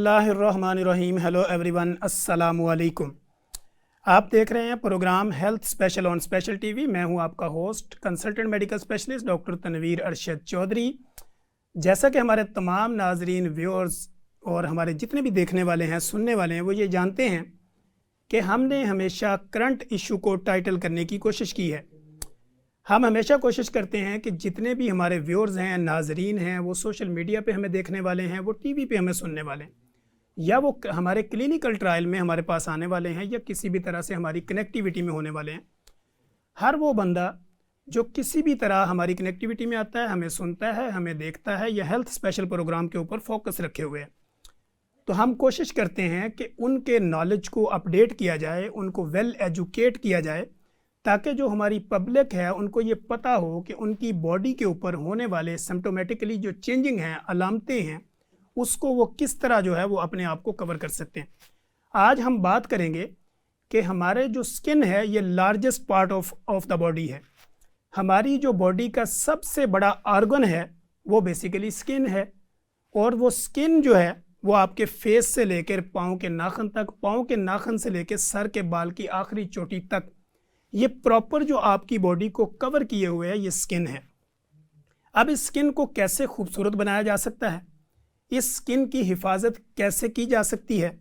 बिस्मिल्लाहिर्रहमानिर्रहीम। Hello everyone, अस्सलामु अलैकुम। आप देख रहे हैं program health special on special TV. मैं हूं आपका host consultant medical specialist doctor Tanveer Arshad Chaudhry. जैसा कि हमारे तमाम नाजरीन, व्यूअर्स और हमारे जितने भी देखने वाले हैं, सुनने वाले हैं, वो ये जानते हैं कि हमने हमेशा करंट इशू को टाइटल करने की कोशिश की है। हम हमेशा कोशिश करते हैं कि जितने भी हमारे व्यूअर्स हैं, नाजरीन हैं, वो सोशल मीडिया पे हमें देखने वाले हैं, वो टीवी पे हमें सुनने वाले हैं, या वो हमारे क्लिनिकल ट्रायल में हमारे पास आने वाले हैं, या किसी भी तरह से हमारी कनेक्टिविटी में होने वाले हैं। हर वो बंदा जो किसी भी तरह हमारी कनेक्टिविटी में आता है, हमें सुनता है, हमें देखता है, या हेल्थ स्पेशल प्रोग्राम के ऊपर फोकस रखे हुए है, तो हम कोशिश करते हैं कि उनके नॉलेज को अपडेट किया जाए, उनको वेल एजुकेट किया जाए, ताकि जो हमारी पब्लिक है उनको ये पता हो कि उनकी बॉडी के ऊपर होने वाले सिम्टोमेटिकली जो चेंजिंग हैं, अलामतें हैं, उसको वो किस तरह जो है वो अपने आप को कवर कर सकते हैं। आज हम बात करेंगे कि हमारे जो स्किन है ये largest part of the body है। हमारी जो बॉडी का सबसे बड़ा ऑर्गन है वो बेसिकली स्किन है, और वो स्किन जो है वो आपके फेस से लेकर पाँव के नाखून तक, पाँव के नाखून से लेकर सर के बाल की आखिरी चोटी तक, ये प्रॉपर जो आपकी बॉडी को कवर किए हुए है ये स्किन है। अब इस स्किन को कैसे खूबसूरत बनाया जा सकता है, इस स्किन की हिफाजत कैसे की जा सकती है,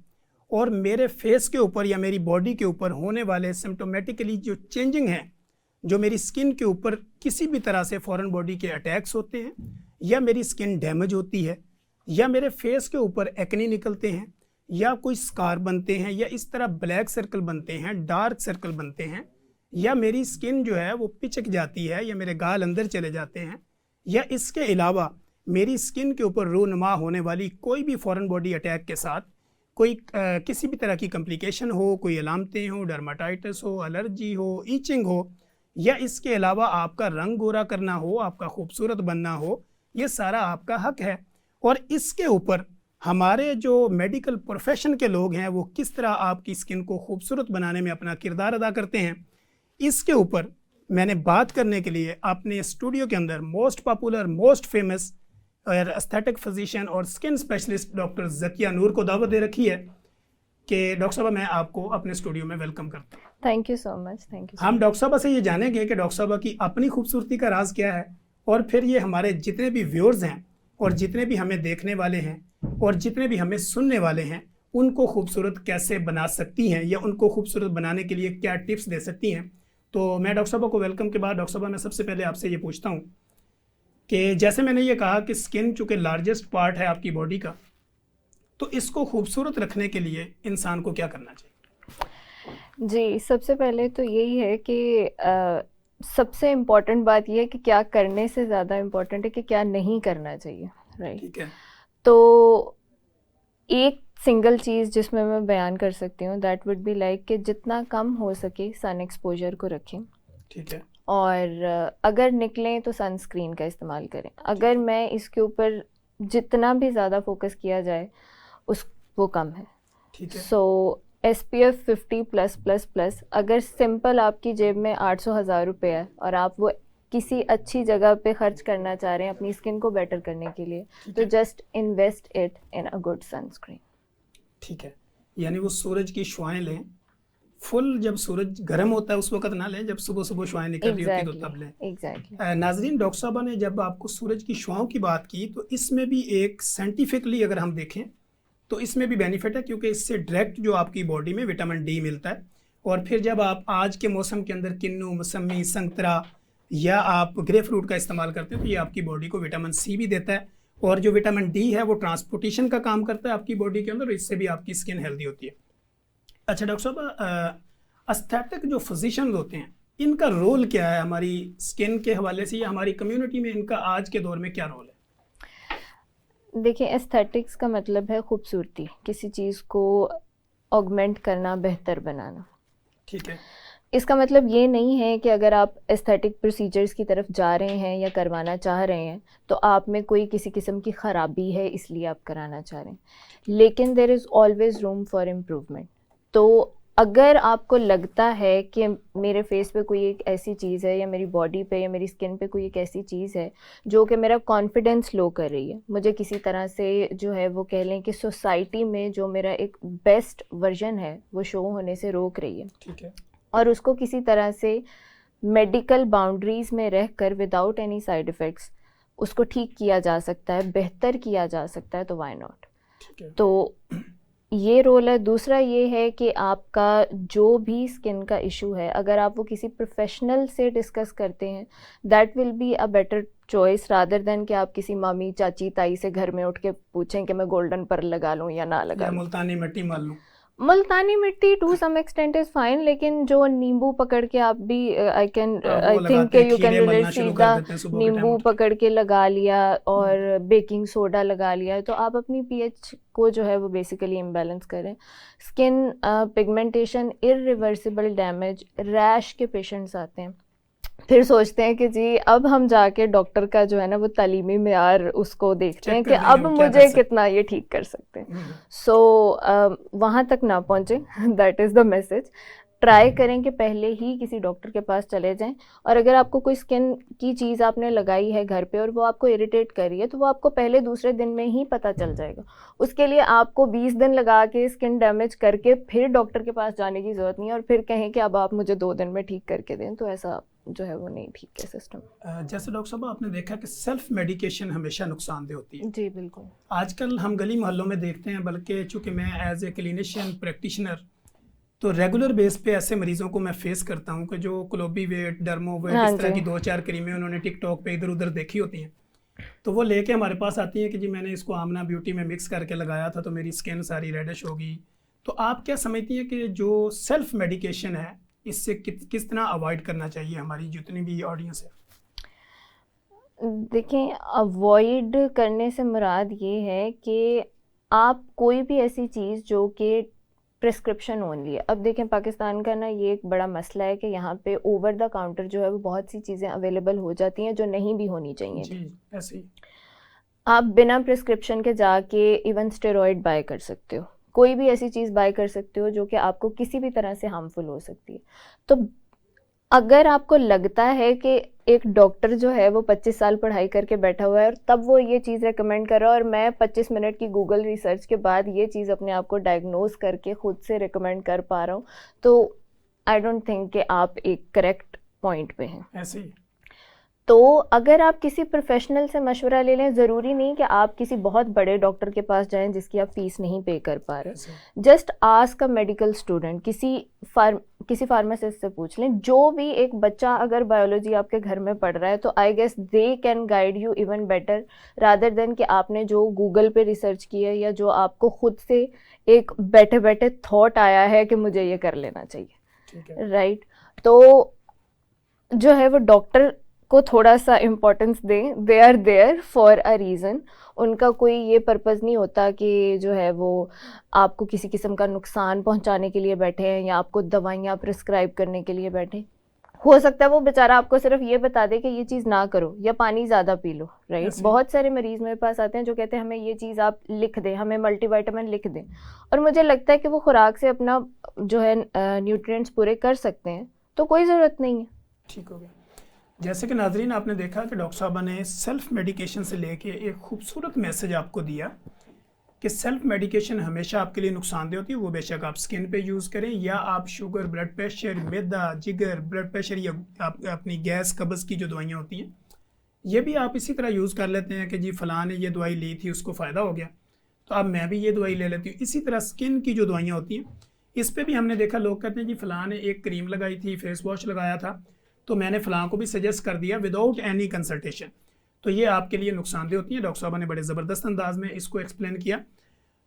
और मेरे फेस के ऊपर या मेरी बॉडी के ऊपर होने वाले सिम्टोमेटिकली जो चेंजिंग हैं, जो मेरी स्किन के ऊपर किसी भी तरह से फॉरेन बॉडी के अटैक्स होते हैं, या मेरी स्किन डैमेज होती है, या मेरे फेस के ऊपर एक्ने निकलते हैं, या कोई स्कार बनते हैं, या इस तरह ब्लैक सर्कल बनते हैं, डार्क सर्कल बनते हैं, या मेरी स्किन जो है वो पिचक जाती है, या मेरे गाल अंदर चले जाते हैं, या इसके अलावा मेरी स्किन के ऊपर रूनुमा होने वाली कोई भी फॉरेन बॉडी अटैक के साथ कोई किसी भी तरह की कम्प्लिकेशन हो, कोई अलामतें हो, डर्माटाइटिस हो, एलर्जी हो, ईचिंग हो, या इसके अलावा आपका रंग गोरा करना हो, आपका खूबसूरत बनना हो, ये सारा आपका हक है। और इसके ऊपर हमारे जो मेडिकल प्रोफेशन के लोग हैं वो किस तरह आपकी स्किन को खूबसूरत बनाने में अपना किरदार अदा करते हैं, इसके ऊपर मैंने बात करने के लिए अपने स्टूडियो के अंदर मोस्ट पॉपुलर, मोस्ट फेमस और एस्थेटिक फिजिशियन और स्किन स्पेशलिस्ट डॉक्टर ज़किया नूर को दावत दे रखी है कि डॉक्टर साहबा मैं आपको अपने स्टूडियो में वेलकम करता हूँ। Thank you so much. Thank you. हम डॉक्टर साहबा से ये जानेंगे कि डॉक्टर साहबा की अपनी खूबसूरती का राज क्या है, और फिर ये हमारे जितने भी व्यूअर्स हैं और जितने भी हमें देखने वाले हैं और जितने भी हमें सुनने वाले हैं, उनको खूबसूरत कैसे बना सकती हैं, या उनको खूबसूरत बनाने के लिए क्या टिप्स दे सकती हैं। तो मैं डॉक्टर साहबा को वेलकम के बाद डॉक्टर साहबा मैं सबसे पहले आपसे ये पूछता हूँ कि जैसे मैंने ये कहा कि स्किन चूँकि लार्जेस्ट पार्ट है आपकी बॉडी का, तो इसको खूबसूरत रखने के लिए इंसान को क्या करना चाहिए? जी, सबसे पहले तो यही है कि सबसे इम्पोर्टेंट बात यह है कि क्या करने से ज़्यादा इम्पोर्टेंट है कि क्या नहीं करना चाहिए, राइट? ठीक है। तो एक सिंगल चीज़ जिसमें मैं बयान कर सकती हूँ दैट वुड बी लाइक कि जितना कम हो सके सन एक्सपोजर को रखें। ठीक है। और अगर निकलें तो सनस्क्रीन का इस्तेमाल करें। अगर मैं इसके ऊपर जितना भी ज़्यादा फोकस किया जाए वो कम है। ठीक है। सो SPF 50 प्लस प्लस प्लस, अगर सिंपल आपकी जेब में 800,000 रुपये है और आप वो किसी अच्छी जगह पे खर्च करना चाह रहे हैं अपनी स्किन को बेटर करने के लिए, तो just invest it in a good sunscreen. ठीक है, यानी वो सूरज की शुआएं लें, फुल जब सूरज गर्म होता है उस वक्त ना लें, जब सुबह सुबह शुआएं निकल रही होती है तो तब लें। एग्जैक्टली। नाजरीन, डॉक्टर साहबा ने जब आपको सूरज की शुआओं की बात की, तो इसमें भी एक साइंटिफिकली अगर हम देखें तो इसमें भी बेनिफिट है, क्योंकि इससे डायरेक्ट जो आपकी बॉडी में विटामिन डी मिलता है। और फिर जब आप आज के मौसम के अंदर किन्नू, मौसमी, संतरा या आप ग्रे फ्रूट का इस्तेमाल करते हैं, तो ये आपकी बॉडी को विटामिन सी भी देता है, और जो विटामिन डी है वो ट्रांसपोर्टेशन का काम करता है आपकी बॉडी के अंदर, और इससे भी आपकी स्किन हेल्दी होती है। अच्छा डॉक्टर साहब, एस्थेटिक जो फिजिशियंस होते हैं इनका रोल क्या है हमारी स्किन के हवाले से, या हमारी कम्युनिटी में इनका आज के दौर में क्या रोल है? देखिए, एस्थेटिक्स का मतलब है खूबसूरती, किसी चीज़ को ऑगमेंट करना, बेहतर बनाना। ठीक है। इसका मतलब ये नहीं है कि अगर आप एस्थेटिक प्रोसीजर्स की तरफ जा रहे हैं या करवाना चाह रहे हैं तो आप में कोई किसी किस्म की ख़राबी है इसलिए आप कराना चाह रहे हैं, लेकिन there is always room for improvement. तो अगर आपको लगता है कि मेरे फेस पे कोई एक ऐसी चीज़ है या मेरी बॉडी पे या मेरी स्किन पे कोई एक ऐसी चीज़ है जो कि मेरा कॉन्फिडेंस लो कर रही है, मुझे किसी तरह से जो है वो कह लें कि सोसाइटी में जो मेरा एक बेस्ट वर्जन है वो शो होने से रोक रही है, ठीक है, और उसको किसी तरह से मेडिकल बाउंड्रीज़ में रह कर विदाउट एनी साइड इफ़ेक्ट्स उसको ठीक किया जा सकता है, बेहतर किया जा सकता है, तो व्हाई नॉट। ठीक है, तो ये रोल है। दूसरा ये है कि आपका जो भी स्किन का इशू है, अगर आप वो किसी प्रोफेशनल से डिस्कस करते हैं, that will be a better choice rather than कि आप किसी मामी चाची ताई से घर में उठ के पूछें कि मैं गोल्डन पर्ल लगा लूँ या ना लगा या लूँ। मुल्तानी मिट्टी मार लूँ। Multani mitti to some extent is fine, लेकिन जो नींबू पकड़ के आप भी आई वो थिंक लगाते हैं, यू कैन खीरे रिलेट, मलना शुरू सीधा कर देते हैं सुबह के टाइम नींबू उठ के। पकड़ के लगा लिया और बेकिंग सोडा लगा लिया, तो आप अपनी पीएच को जो है वो बेसिकली इम्बैलेंस करें। Skin pigmentation, irreversible damage, rash के पेशेंट्स आते हैं, फिर सोचते हैं कि जी अब हम जाके डॉक्टर का जो है ना वो तालीमी मेयार उसको देखते चेक हैं कर कि देंगे अब वो क्या मुझे कर सकते कितना ये ठीक कर सकते हैं। हैं। सो वहाँ तक ना पहुँचे, that is the message. Try करें कि पहले ही किसी डॉक्टर के पास चले जाएं, और अगर आपको कोई स्किन की चीज़ आपने लगाई है घर पे और वो आपको इरिटेट कर रही है, तो वो आपको पहले दूसरे दिन में ही पता चल जाएगा। उसके लिए आपको 20 दिन लगा के स्किन डैमेज करके फिर डॉक्टर के पास जाने की ज़रूरत नहीं है और फिर कहें कि अब आप मुझे 2 दिन में ठीक करके दें, तो ऐसा जो है वो नहीं ठीक है सिस्टम। जैसे डॉक्टर साहब आपने देखा कि सेल्फ मेडिकेशन हमेशा नुकसानदेह होती है। जी बिल्कुल। आजकल हम गली मोहल्लों में देखते हैं, बल्कि चूंकि मैं एज ए क्लिनिशियन प्रैक्टिशनर तो रेगुलर बेस पे ऐसे मरीजों को मैं फेस करता हूं कि जो क्लोबीवेट, डर्मोवेट, हाँ इस तरह जी। की 2-4 क्रीमें उन्होंने टिकटॉक पे इधर उधर देखी होती हैं, तो वो लेके हमारे पास आती हैं कि जी मैंने इसको आमना ब्यूटी में मिक्स करके लगाया था तो मेरी स्किन सारी रेडिश हो गई। तो आप क्या समझती हैं कि जो सेल्फ मेडिकेशन है इससे किस तरह अवॉइड करना चाहिए हमारी जितनी भी ऑडियंस है? देखें, अवॉइड करने से मुराद ये है कि आप कोई भी ऐसी चीज़ जो कि प्रिस्क्रिप्शन ओनली है। अब देखें, पाकिस्तान का ना ये एक बड़ा मसला है कि यहाँ पे ओवर द काउंटर जो है वो बहुत सी चीज़ें अवेलेबल हो जाती हैं जो नहीं भी होनी चाहिए। जी ऐसे ही। आप बिना प्रिस्क्रिप्शन के जाके इवन स्टेरॉइड बाय कर सकते हो, कोई भी ऐसी चीज़ बाय कर सकते हो जो कि आपको किसी भी तरह से हार्मफुल हो सकती है। तो अगर आपको लगता है कि एक डॉक्टर जो है वो 25 साल पढ़ाई करके बैठा हुआ है और तब वो ये चीज़ रेकमेंड कर रहा है और मैं 25 मिनट की गूगल रिसर्च के बाद ये चीज़ अपने आप को डायग्नोज करके खुद से रेकमेंड कर पा रहा हूँ, तो आई डोंट थिंक कि आप एक करेक्ट पॉइंट पे हैं। ऐसे ही। तो अगर आप किसी प्रोफेशनल से मशवरा ले लें, ज़रूरी नहीं कि आप किसी बहुत बड़े डॉक्टर के पास जाएं जिसकी आप फीस नहीं पे कर पा रहे। ऐसे just ask a medical student, किसी फार्मासिस्ट से पूछ लें। जो भी एक बच्चा अगर बायोलॉजी आपके घर में पढ़ रहा है तो I guess they can guide you even better rather than कि आपने जो गूगल पे रिसर्च की है या जो आपको खुद से एक बैठे बैठे थॉट आया है कि मुझे ये कर लेना चाहिए। ठीक है। राइट। तो जो है वो डॉक्टर को थोड़ा सा इम्पोर्टेंस दें, they are there for a reason. उनका कोई ये पर्पज़ नहीं होता कि जो है वो आपको किसी किस्म का नुकसान पहुंचाने के लिए बैठे हैं या आपको दवाइयाँ प्रिस्क्राइब करने के लिए बैठे। हो सकता है वो बेचारा आपको सिर्फ ये बता दे कि ये चीज़ ना करो या पानी ज़्यादा पी लो। राइट। ऐसे ही। बहुत सारे मरीज़ मेरे पास आते हैं जो कहते हैं हमें ये चीज़ आप लिख दें, हमें मल्टीविटामिन लिख दें, और मुझे लगता है कि वो खुराक से अपना जो है न्यूट्रिएंट्स पूरे कर सकते हैं, तो कोई ज़रूरत नहीं है। ठीक हो गया। जैसे कि नाजरीन आपने देखा कि डॉक्टर साहबा ने सेल्फ मेडिकेशन से लेके एक खूबसूरत मैसेज आपको दिया कि सेल्फ मेडिकेशन हमेशा आपके लिए नुकसानदेह होती है, वो बेशक आप स्किन पे यूज़ करें या आप शुगर, ब्लड प्रेशर, मैदा, जिगर, ब्लड प्रेशर या आप अपनी गैस कब्ज़ की जो दवाइयाँ होती हैं ये भी आप इसी तरह यूज़ कर लेते हैं कि जी फ़लाँ ने ये दवाई ली थी उसको फ़ायदा हो गया तो अब मैं भी ये दवाई ले लेती हूँ। इसी तरह स्किन की जो दवाइयाँ होती हैं इस पर भी हमने देखा, लोग कहते हैं जी फ़लाँ ने एक क्रीम लगाई थी, फेस वॉश लगाया था तो मैंने फ़लाँ को भी सजेस्ट कर दिया विदाउट एनी कंसल्टेशन, तो ये आपके लिए नुकसानदेह होती है। डॉक्टर साहबा ने बड़े ज़बरदस्त अंदाज में इसको एक्सप्लेन किया।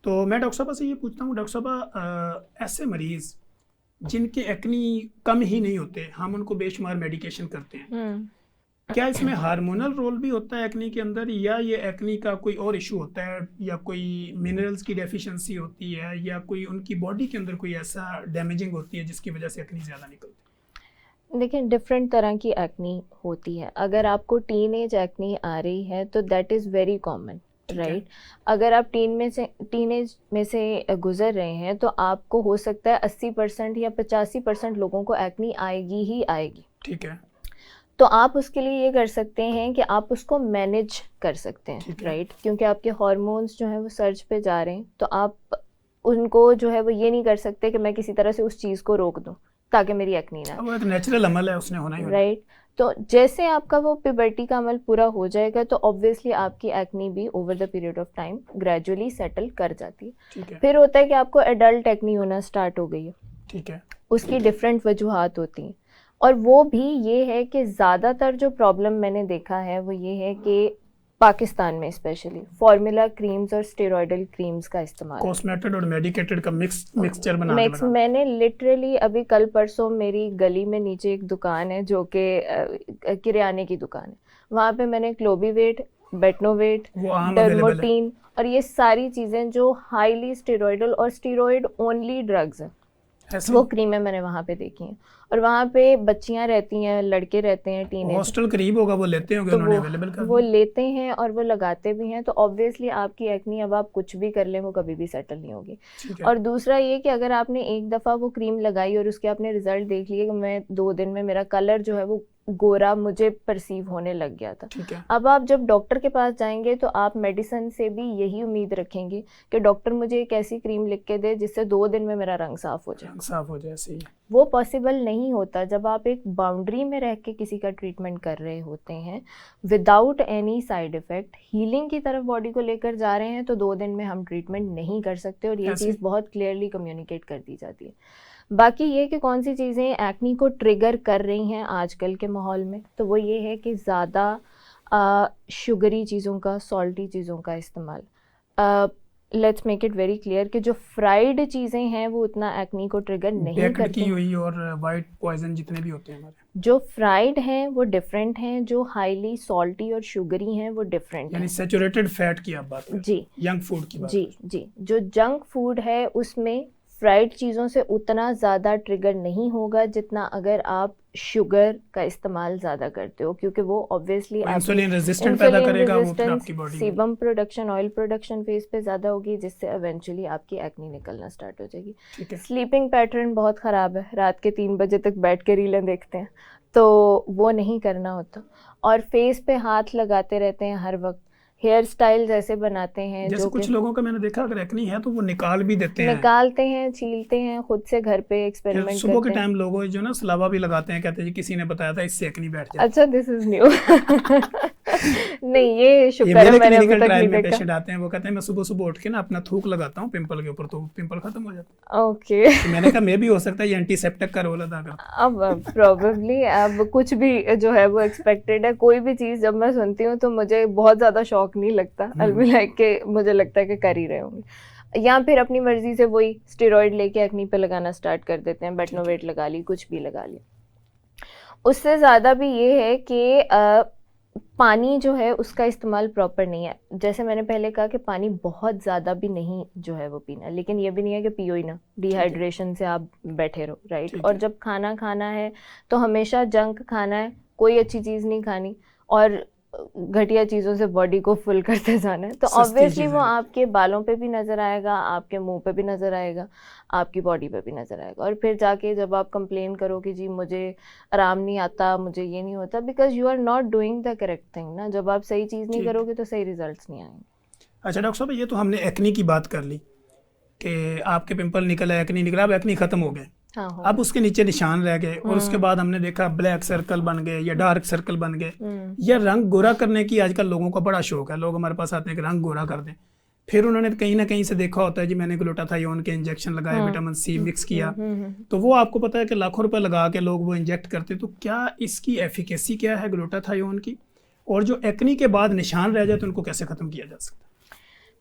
तो मैं डॉक्टर साहबा से ये पूछता हूँ, डॉक्टर साहबा ऐसे मरीज़ जिनके एक्नी कम ही नहीं होते, हम उनको बेशुमार मेडिकेशन करते हैं, क्या इसमें हार्मोनल रोल भी होता है एक्नी के अंदर, या ये एक्नी का कोई और इशू होता है, या कोई मिनरल्स की डेफिशिएंसी होती है, या कोई उनकी बॉडी के अंदर कोई ऐसा डैमेजिंग होती है जिसकी वजह से एक्नी ज़्यादा निकलती है? देखिए, डिफरेंट तरह की एक्नी होती है। अगर आपको टीन एज एक्नी आ रही है तो that is very common. Right. अगर आप टीनेज में से गुजर रहे हैं तो आपको हो सकता है 80% या 85% लोगों को एक्नी आएगी ही आएगी। ठीक है। तो आप उसके लिए ये कर सकते हैं कि आप उसको मैनेज कर सकते हैं, राइट, क्योंकि आपके हार्मोन्स जो हैं वो सर्ज पे जा रहे हैं, तो आप उनको जो है वो ये नहीं कर सकते कि मैं किसी तरह से उस चीज़ को रोक दूं ताकि मेरी एक्नी ना, वो एक नेचुरल अमल है, उसने होना ही होना। राइट। तो जैसे आपका वो प्यूबर्टी का अमल पूरा हो जाएगा तो ऑब्वियसली आपकी एक्नी भी over the period of time gradually settle कर जाती है। ठीक है। फिर होता है कि आपको एडल्ट एक्नी होना स्टार्ट हो गई है। ठीक है। उसकी डिफरेंट वजूहात होती हैं, और वो भी ये है कि ज़्यादातर जो प्रॉब्लम मैंने देखा है वो ये है कि पाकिस्तान में स्पेशली फार्मूला क्रीम्स और स्टेरॉयडल क्रीम्स का इस्तेमाल, कॉस्मेटेड और मेडिकेटेड का मिक्सचर बना के लगा। मैंने लिटरली अभी कल परसों मेरी गली में नीचे एक दुकान है जो कि किराने की दुकान है, वहाँ पे मैंने क्लोबीवेट, बेटनोवेट, डर्मोटीन और ये सारी चीज़ें जो हाईली स्टेरॉयडल और स्टेरॉयड ओनली ड्रग्स हैं वो क्रीमें मैंने वहाँ पे देखी हैं। और वहाँ पे बच्चियाँ रहती हैं, लड़के रहते हैं, टीनेजर, हॉस्टल करीब होगा, वो लेते होंगे, उन्होंने अवेलेबल कर वो लेते हैं और वो लगाते भी हैं। तो ऑब्वियसली आपकी एक्नी अब आप कुछ भी कर लें वो कभी भी सेटल नहीं होगी। और दूसरा ये कि अगर आपने एक दफ़ा वो क्रीम लगाई और उसके आपने रिजल्ट देख लिए कि मैं 2 दिन में मेरा कलर जो है वो गोरा मुझे परसीव होने लग गया था, अब आप जब डॉक्टर के पास जाएंगे तो आप मेडिसिन से भी यही उम्मीद रखेंगे कि डॉक्टर मुझे एक ऐसी क्रीम लिख के दे जिससे 2 दिन में मेरा रंग साफ हो जाए। सही। वो पॉसिबल नहीं होता जब आप एक बाउंड्री में रह के किसी का ट्रीटमेंट कर रहे होते हैं without any side effect, healing की तरफ बॉडी को लेकर जा रहे हैं, तो 2 दिन में हम ट्रीटमेंट नहीं कर सकते और ये चीज़ बहुत क्लियरली कम्युनिकेट कर दी जाती है। बाकी ये कि कौन सी चीज़ें एक्नी को ट्रिगर कर रही हैं आजकल के माहौल में, तो वो ये है कि ज़्यादा शुगरी चीज़ों का, सॉल्टी चीज़ों का इस्तेमाल। Let's make it very clear कि जो फ्राइड चीज़ें हैं वो उतना एक्नी को ट्रिगर नहीं करती की हुई और वाइट पॉइजन जितने भी होते हैं हमारे, जो फ्राइड हैं वो डिफरेंट हैं, जो हाईली सॉल्टी और शुगरी हैं वो डिफरेंट यानी सैचुरेटेड फैट की आप बात करें, जी, जंक फूड की बात, जी। जो जंक फूड है उसमें फ्राइड चीज़ों से उतना ज़्यादा ट्रिगर नहीं होगा जितना अगर आप शुगर का इस्तेमाल ज़्यादा करते हो, क्योंकि वो ऑब्वियसली इंसुलिन रेजिस्टेंट पैदा करेगा, वो फिर आपकी बॉडी में sebum production, oil production phase पे ज़्यादा होगी, जिससे एवेंचुअली आपकी एक्नी निकलना स्टार्ट हो जाएगी। स्लीपिंग पैटर्न बहुत ख़राब है, रात के 3 बजे तक बैठ के रीलें देखते हैं, तो वो नहीं करना होता। और फेस पे हाथ लगाते रहते हैं हर वक्त, हेयर स्टाइल्स ऐसे बनाते हैं जैसे कुछ लोगों का मैंने देखा अगर एक्नी है तो वो निकालते हैं, छीलते हैं, खुद से घर पे एक्सपेरिमेंट करते हैं। सुबह के टाइम लोग जो ना सलावा भी लगाते हैं, कहते हैं जी किसी ने बताया था इससे एक्नी बैठ जाती है। अच्छा, दिस इज न्यू। नहीं, ये शुक्र है मैंने अभी तक नहीं देखा। पेशेंट आते हैं, वो कहते हैं मैं सुबह सुबह उठ के ना अपना थूक लगाता हूँ पिंपल के ऊपर, तो पिंपल खत्म हो जाता है। ओके। तो मैंने कहा मैं भी हो सकता है ये एंटीसेप्टिक का रोल अदा करता है। अब प्रोबेबली अब कुछ भी जो है वो एक्सपेक्टेड है। कोई भी चीज़ जब मैं सुनती हूँ तो मुझे बहुत ज़्यादा शौक नहीं लगता, अलबी लाइक के मुझे लगता है कि कर ही रहे होंगे, या फिर अपनी मर्जी से वही स्टेरॉइड लेके एक्नी पे लगाना स्टार्ट कर देते हैं, बेटनोवेट लगा ली, कुछ भी लगा लिया। उससे ज़्यादा भी ये है कि पानी जो है उसका इस्तेमाल प्रॉपर नहीं है। जैसे मैंने पहले कहा कि पानी बहुत ज़्यादा भी नहीं जो है वो पीना, लेकिन ये भी नहीं है कि पियो ही ना, डिहाइड्रेशन से आप बैठे रहो, राइट। और जब खाना खाना है तो हमेशा जंक खाना है, कोई अच्छी चीज़ नहीं खानी और घटिया चीज़ों से बॉडी को फुल करते जाना है, तो ऑब्वियसली वो आपके बालों पे भी नज़र आएगा, आपके मुंह पे भी नज़र आएगा, आपकी बॉडी पे भी नज़र आएगा। और फिर जाके जब आप कंप्लेन करो कि जी मुझे आराम नहीं आता, मुझे ये नहीं होता, because you are not doing the correct thing ना। जब आप सही चीज़ नहीं करोगे तो सही रिजल्ट्स नहीं आएंगे। अच्छा डॉक्टर साहब, ये तो हमने एक्नी की बात कर ली कि आपके पिंपल निकला, एक्नी निकला, अब एक्नी खत्म हो गए, हाँ, अब उसके नीचे निशान रह गए और उसके बाद हमने देखा ब्लैक सर्कल बन गए या डार्क सर्कल बन गए, या रंग गोरा करने की आजकल लोगों का बड़ा शौक है। लोग हमारे पास आते हैं कि रंग गोरा कर दें, फिर उन्होंने कहीं ना कहीं से देखा होता है जी मैंने ग्लूटाथायोन के इंजेक्शन लगाए, विटामिन सी मिक्स किया, तो वो आपको पता है कि लाखों रुपए लगा के लोग वो इंजेक्ट करते। तो क्या इसकी एफिकेसी क्या है ग्लूटाथायोन की, और जो एक्नी के बाद निशान रह जाए तो उनको कैसे ख़त्म किया जा सकता है?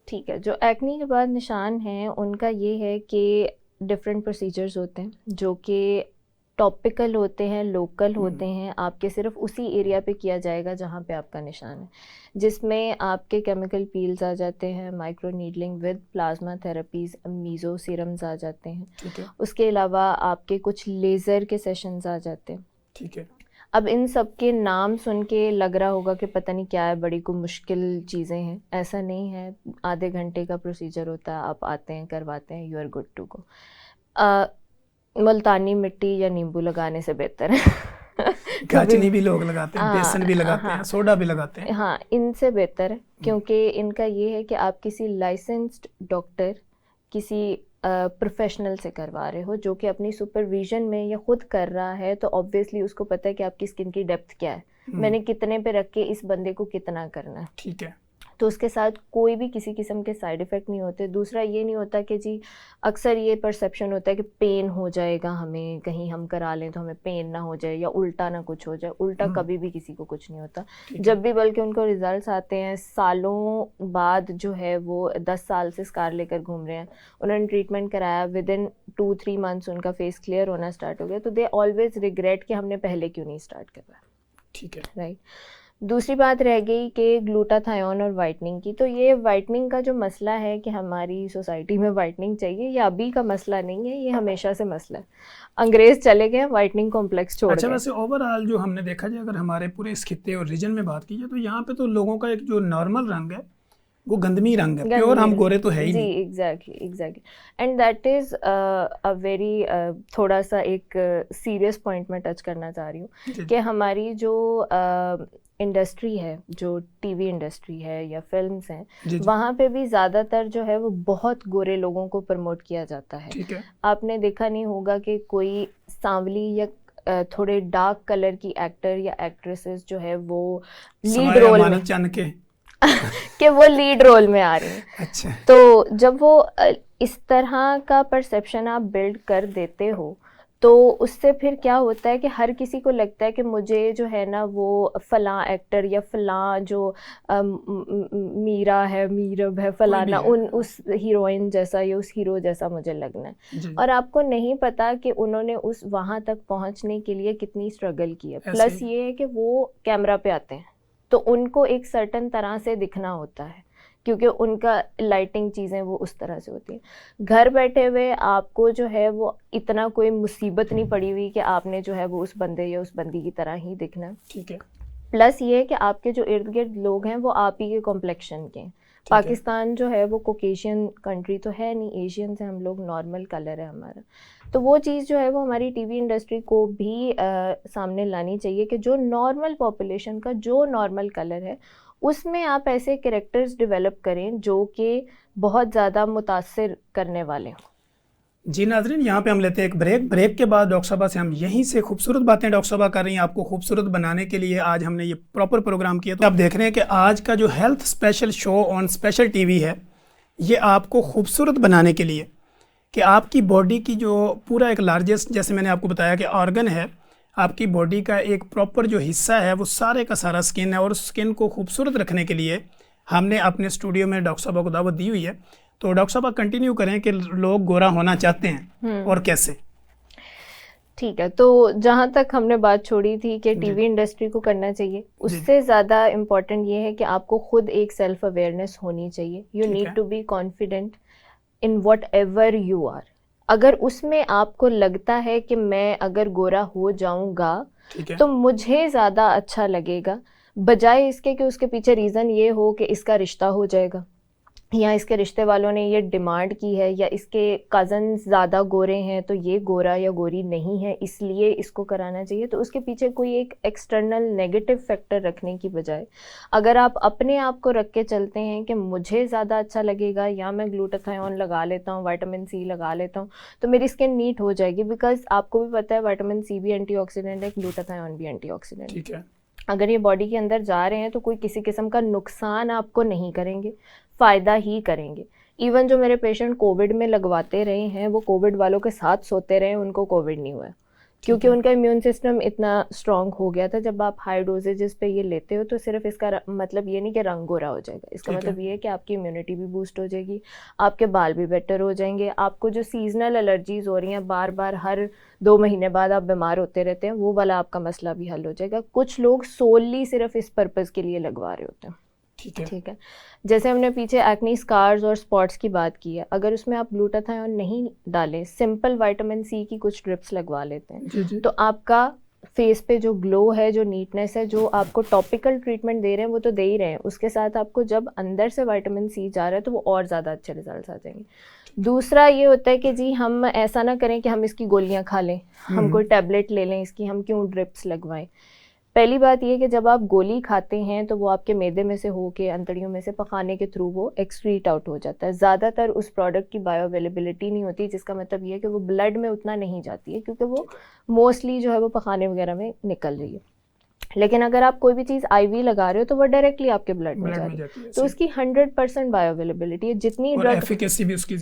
ठीक है, जो एक्नी के बाद निशान हैं उनका ये है कि डिफरेंट प्रोसीजर्स होते हैं जो कि टॉपिकल होते हैं, लोकल होते हैं, आपके सिर्फ उसी एरिया पे किया जाएगा जहाँ पे आपका निशान है, जिसमें आपके केमिकल पील्स आ जाते हैं, micro needling with plasma therapies, meso serums आ जाते हैं। ठीक है। उसके अलावा आपके कुछ लेज़र के सेशंस आ जाते हैं। ठीक है। अब इन सब के नाम सुन के लग रहा होगा कि पता नहीं क्या है, बड़ी को मुश्किल चीज़ें हैं। ऐसा नहीं है, आधे घंटे का प्रोसीजर होता है, आप आते हैं, करवाते हैं, you are good to go. मुल्तानी मिट्टी या नींबू लगाने से बेहतर है। गाचनी भी लोग लगाते हैं, हाँ, बेसन भी लगाते हैं, हाँ, सोडा भी लगाते हैं। हाँ, इनसे बेहतर है, क्योंकि इनका ये है कि आप किसी लाइसेंस्ड डॉक्टर, किसी प्रोफेशनल से करवा रहे हो जो कि अपनी सुपरविजन में या खुद कर रहा है, तो ऑब्वियसली उसको पता है कि आपकी स्किन की डेप्थ क्या है, मैंने कितने पे रख के इस बंदे को कितना करना है। ठीक है। तो उसके साथ कोई भी किसी किस्म के साइड इफ़ेक्ट नहीं होते। दूसरा ये नहीं होता कि जी, अक्सर ये परसेप्शन होता है कि पेन हो जाएगा हमें, कहीं हम करा लें तो हमें पेन ना हो जाए या उल्टा ना कुछ हो जाए। उल्टा कभी भी किसी को कुछ नहीं होता। जब भी बल्कि उनको रिजल्ट्स आते हैं सालों बाद, जो है वो 10 साल से स्कार लेकर घूम रहे हैं, उन्होंने ट्रीटमेंट कराया, विद इन 2-3 मंथ्स उनका फेस क्लियर होना स्टार्ट हो गया, तो दे ऑलवेज रिग्रेट कि हमने पहले क्यों नहीं स्टार्ट करवाया। ठीक है, राइट। दूसरी बात रह गई कि ग्लूटाथायोन और वाइटनिंग की। तो ये वाइटनिंग का जो मसला है कि हमारी सोसाइटी में वाइटनिंग चाहिए, ये अभी का मसला नहीं है, ये हमेशा से मसला है। अंग्रेज़ चले गए, वाइटनिंग कॉम्प्लेक्स छोड़ अच्छा गए। वैसे ओवरऑल जो हमने देखा जाए, अगर हमारे पूरे इस खित्ते और रीजन में बात की जाए, तो यहाँ पे तो लोगों का एक जो नॉर्मल रंग है वो गंदमी रंग है, प्योर हम गोरे तो है ही जी, नहीं। Exactly. And that is a very थोड़ा सा एक सीरियस पॉइंट में टच करना चाह रही हूँ कि हमारी जो इंडस्ट्री है, जो टीवी इंडस्ट्री है या फिल्म्स हैं, वहाँ पे भी ज़्यादातर जो है वो बहुत गोरे लोगों को प्रमोट किया जाता है। ठीक है। आपने देखा नहीं होगा कि कोई सांवली या थोड़े डार्क कलर की एक्टर या एक्ट्रेसेस जो है वो लीड रोल में कि वो लीड रोल में आ रही हैं। अच्छा। तो जब वो इस तरह का परसेप्शन आप बिल्ड कर देते हो, तो उससे फिर क्या होता है कि हर किसी को लगता है कि मुझे जो है ना वो फलां एक्टर या फलां जो मीरा है, मीरब है, फलाना उस हीरोइन जैसा या उस हीरो जैसा मुझे लगना है। और आपको नहीं पता कि उन्होंने उस वहाँ तक पहुँचने के लिए कितनी स्ट्रगल की है। प्लस ये है कि वो कैमरा पे आते हैं तो उनको एक सर्टन तरह से दिखना होता है, क्योंकि उनका लाइटिंग चीज़ें वो उस तरह से होती हैं। घर बैठे हुए आपको जो है वो इतना कोई मुसीबत नहीं पड़ी हुई कि आपने जो है वो उस बंदे या उस बंदी की तरह ही दिखना है। ठीक है। प्लस ये है कि आपके जो इर्द गिर्द लोग हैं वो आप ही के कॉम्प्लेक्शन के हैं। पाकिस्तान जो है वो कोकेशियन कंट्री तो है नहीं, एशियन से हम लोग, नॉर्मल कलर है हमारा। तो वो चीज़ जो है वो हमारी टीवी इंडस्ट्री को भी सामने लानी चाहिए कि जो नॉर्मल पॉपुलेशन का जो नॉर्मल कलर है उसमें आप ऐसे कैरेक्टर्स डेवलप करें जो कि बहुत ज़्यादा मुतासिर करने वाले हों। जी नाज़रीन, यहाँ पे हम लेते हैं एक ब्रेक के बाद डॉक्टर साहबा से हम यहीं से खूबसूरत बातें डॉक्टर साहबा कर रही हैं आपको खूबसूरत बनाने के लिए। आज हमने ये प्रॉपर प्रोग्राम किया, तो आप देख रहे हैं कि आज का जो health special show on special TV है, ये आपको खूबसूरत बनाने के लिए कि आपकी बॉडी की जो पूरा एक लार्जेस्ट, जैसे मैंने आपको बताया कि ऑर्गन है, आपकी बॉडी का एक प्रॉपर जो हिस्सा है वो सारे का सारा स्किन है, और स्किन को खूबसूरत रखने के लिए हमने अपने स्टूडियो में डॉक्टर साहबा को दावत दी हुई है। तो डॉक्टर साहब कंटिन्यू करें कि लोग गोरा होना चाहते हैं और कैसे। ठीक है, तो जहाँ तक हमने बात छोड़ी थी कि टीवी इंडस्ट्री को करना चाहिए, उससे ज़्यादा इम्पोर्टेंट ये है कि आपको खुद एक सेल्फ अवेयरनेस होनी चाहिए। You need to be confident in whatever you are. अगर उसमें आपको लगता है कि मैं अगर गोरा हो जाऊँगा तो मुझे ज़्यादा अच्छा लगेगा, बजाय इसके कि उसके पीछे रीज़न ये हो कि इसका रिश्ता हो जाएगा, या इसके रिश्ते वालों ने ये डिमांड की है, या इसके कज़न ज़्यादा गोरे हैं तो ये गोरा या गोरी नहीं है इसलिए इसको कराना चाहिए। तो उसके पीछे कोई एक एक्सटर्नल नेगेटिव फैक्टर रखने की बजाय अगर आप अपने आप को रख के चलते हैं कि मुझे ज़्यादा अच्छा लगेगा, या मैं ग्लूटाथायोन लगा लेता हूँ, विटामिन सी लगा लेता हूँ तो मेरी स्किन नीट हो जाएगी। बिकॉज आपको भी पता है विटामिन सी भी एंटीऑक्सीडेंट है, ग्लूटाथायोन भी एंटीऑक्सीडेंट। ठीक है। अगर ये बॉडी के अंदर जा रहे हैं तो कोई किसी किस्म का नुकसान आपको नहीं करेंगे, फ़ायदा ही करेंगे। इवन जो मेरे पेशेंट कोविड में लगवाते रहे हैं वो कोविड वालों के साथ सोते रहे, उनको कोविड नहीं हुआ, क्योंकि उनका इम्यून सिस्टम इतना स्ट्रॉन्ग हो गया था। जब आप हाई डोजेजेस पे ये लेते हो तो सिर्फ इसका मतलब ये नहीं कि रंग गोरा हो जाएगा, इसका मतलब ये है कि आपकी इम्यूनिटी भी बूस्ट हो जाएगी, आपके बाल भी बेटर हो जाएंगे, आपको जो सीजनल एलर्जीज़ हो रही हैं, बार बार हर 2 महीने बाद आप बीमार होते रहते हैं, वो वाला आपका मसला भी हल हो जाएगा। कुछ लोग सोलली सिर्फ इस पर्पज़ के लिए लगवा रहे होते हैं। ठीक है। जैसे हमने पीछे एक्नी स्कार्स और स्पॉट्स की बात की है, अगर उसमें आप ग्लूटाथायोन नहीं डालें, सिंपल विटामिन सी की कुछ ड्रिप्स लगवा लेते हैं, तो आपका फेस पे जो ग्लो है, जो नीटनेस है, जो आपको टॉपिकल ट्रीटमेंट दे रहे हैं वो तो दे ही रहे हैं, उसके साथ आपको जब अंदर से विटामिन सी जा रहा है तो वो और ज़्यादा अच्छे रिजल्ट्स आ जाएंगे। दूसरा ये होता है कि जी हम ऐसा ना करें कि हम इसकी गोलियां खा लें, हम कोई टैबलेट ले लें इसकी, हम क्यों ड्रिप्स लगवाएं। पहली बात ये कि जब आप गोली खाते हैं तो वो आपके मैदे में से होके अंतड़ियों में से पखाने के थ्रू वो एक्सक्रीट आउट हो जाता है। ज़्यादातर उस प्रोडक्ट की बायो अवेलेबिलिटी नहीं होती, जिसका मतलब ये है कि वो ब्लड में उतना नहीं जाती है, क्योंकि वो मोस्टली जो है वो पखाने वगैरह में निकल रही है। लेकिन अगर आप कोई भी चीज़ आईवी लगा रहे हो तो वो डायरेक्टली आपके ब्लड में जा रही है, तो उसकी 100% बायो अवेलेबिलिटी है। जितनी और ड्रग एफिकेसी भी उसकी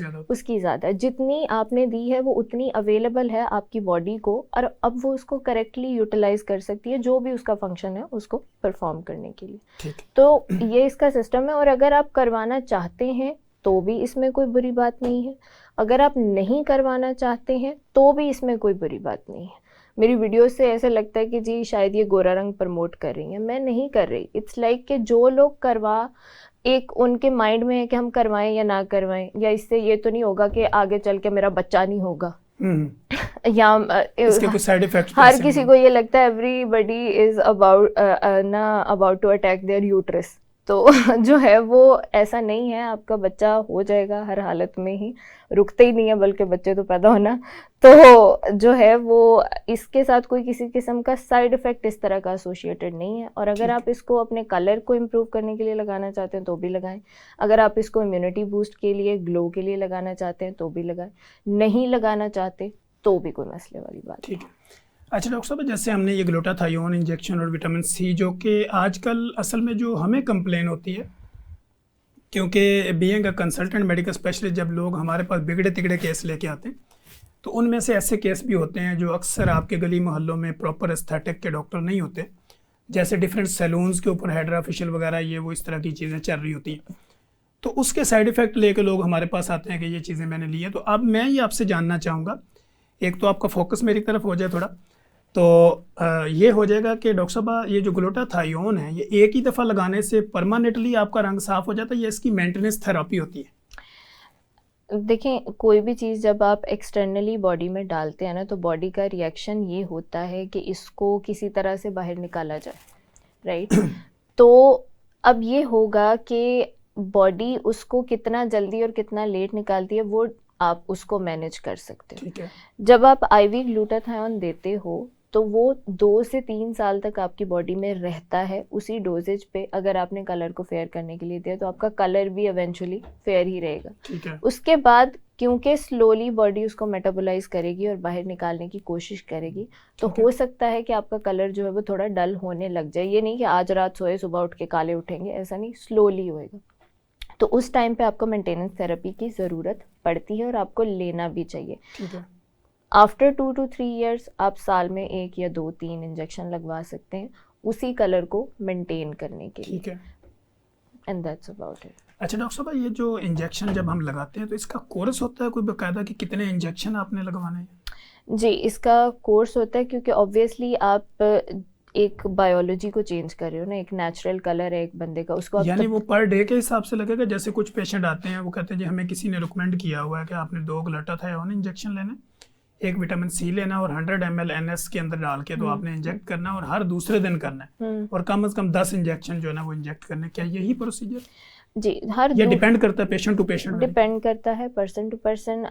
ज़्यादा है, जितनी आपने दी है वो उतनी अवेलेबल है आपकी बॉडी को, और अब वो उसको करेक्टली यूटिलाइज कर सकती है, जो भी उसका फंक्शन है उसको परफॉर्म करने के लिए। तो ये इसका सिस्टम है। और अगर आप करवाना चाहते हैं तो भी इसमें कोई बुरी बात नहीं है, अगर आप नहीं करवाना चाहते हैं तो भी इसमें कोई बुरी बात नहीं है। मेरी वीडियो से ऐसे लगता है कि जी शायद ये गोरा रंग प्रमोट कर रही हैं, मैं नहीं कर रही। इट्स लाइक कि जो लोग एक उनके माइंड में है कि हम करवाएं या ना करवाएं, या इससे ये तो नहीं होगा कि आगे चल के मेरा बच्चा नहीं होगा या इसके कुछ साइड इफेक्ट्स हर किसी को ये लगता है everybody is about to attack their uterus. तो जो है वो ऐसा नहीं है, आपका बच्चा हो जाएगा हर हालत में ही, रुकते ही नहीं है बल्कि बच्चे तो पैदा होना। तो जो है वो इसके साथ कोई किसी किस्म का साइड इफ़ेक्ट इस तरह का एसोसिएटेड नहीं है। और अगर आप इसको अपने कलर को इम्प्रूव करने के लिए लगाना चाहते हैं तो भी लगाएं, अगर आप इसको इम्यूनिटी बूस्ट के लिए, ग्लो के लिए लगाना चाहते हैं तो भी लगाएं, नहीं लगाना चाहते तो भी कोई मसले वाली बात। ठीक है। अच्छा डॉक्टर साहब, जैसे हमने ये ग्लूटाथायोन इंजेक्शन और विटामिन सी, जो कि आजकल असल में जो हमें कंप्लेन होती है, क्योंकि being a consultant medical specialist जब लोग हमारे पास बिगड़े तिगड़े केस लेके आते हैं तो उनमें से ऐसे केस भी होते हैं जो अक्सर आपके गली मोहल्लों में प्रॉपर एस्थेटिक के डॉक्टर नहीं होते, जैसे डिफरेंट सैलून्स के ऊपर हाइड्रा फेशियल वगैरह, ये वो इस तरह की चीज़ें चल रही होती हैं। तो उसके साइड इफ़ेक्ट लेके लोग हमारे पास आते हैं कि ये चीज़ें मैंने ली हैं। तो अब मैं ये आपसे जानना चाहूँगा, एक तो आपका फोकस मेरी तरफ हो जाए थोड़ा, तो ये हो जाएगा कि डॉक्टर साहब ये जो ग्लूटाथायोन है ये एक ही दफ़ा लगाने से परमानेंटली आपका रंग साफ़ हो जाता है या इसकी मेंटेनेंस थेरेपी होती है? देखें, कोई भी चीज़ जब आप एक्सटर्नली बॉडी में डालते हैं ना, तो बॉडी का रिएक्शन ये होता है कि इसको किसी तरह से बाहर निकाला जाए, राइट? तो अब ये होगा कि बॉडी उसको कितना जल्दी और कितना लेट निकालती है वो आप उसको मैनेज कर सकते हो। ठीक है। जब आप आईवी ग्लूटाथायोन देते हो तो वो 2 से 3 साल तक आपकी बॉडी में रहता है उसी डोजेज पे। अगर आपने कलर को फेयर करने के लिए दिया तो आपका कलर भी इवेंचुअली फेयर ही रहेगा। ठीक है। उसके बाद क्योंकि स्लोली बॉडी उसको मेटाबोलाइज करेगी और बाहर निकालने की कोशिश करेगी, तो हो सकता है कि आपका कलर जो है वो थोड़ा डल होने लग जाए। ये नहीं कि आज रात सोए सुबह उठ के काले उठेंगे, ऐसा नहीं, स्लोली होएगा। तो उस टाइम पे आपको मेंटेनेंस थेरेपी की ज़रूरत पड़ती है और आपको लेना भी चाहिए। ठीक है। आफ्टर 2 to 3 years आप साल में 1 या 2-3 इंजेक्शन लगवा सकते हैं उसी कलर को मेंटेन करने के लिए। ठीक है। And that's about it. अच्छा डॉक्टर साहब, ये जो इंजेक्शन जब हम लगाते हैं तो इसका कोर्स होता है कोई बाकायदा कि कितने इंजेक्शन आपने लगवाने हैं? जी, इसका कोर्स होता है क्योंकि ऑब्वियसली आप एक बायोलॉजी को चेंज कर रहे हो ना, एक नेचुरल कलर है एक बंदे का, उसको यानी वो पर डे के हिसाब से लगेगा? जैसे कुछ पेशेंट आते हैं वो कहते हैं जी हमें किसी ने रिकमेंड किया हुआ है कि आपने 2 ग्लूटाथायोन इंजेक्शन लेना, एक विटामिन सी लेना और 100 ml NS के अंदर डाल के तो आपने इंजेक्ट करना और हर दूसरे दिन करना है और कम से कम 10 इंजेक्शन जो है ना वो इंजेक्ट करने। क्या यही प्रोसीजर? जी, ये डिपेंड करता है पेशेंट टू पेशेंट, डिपेंड करता है पर्सन टू पर्सन।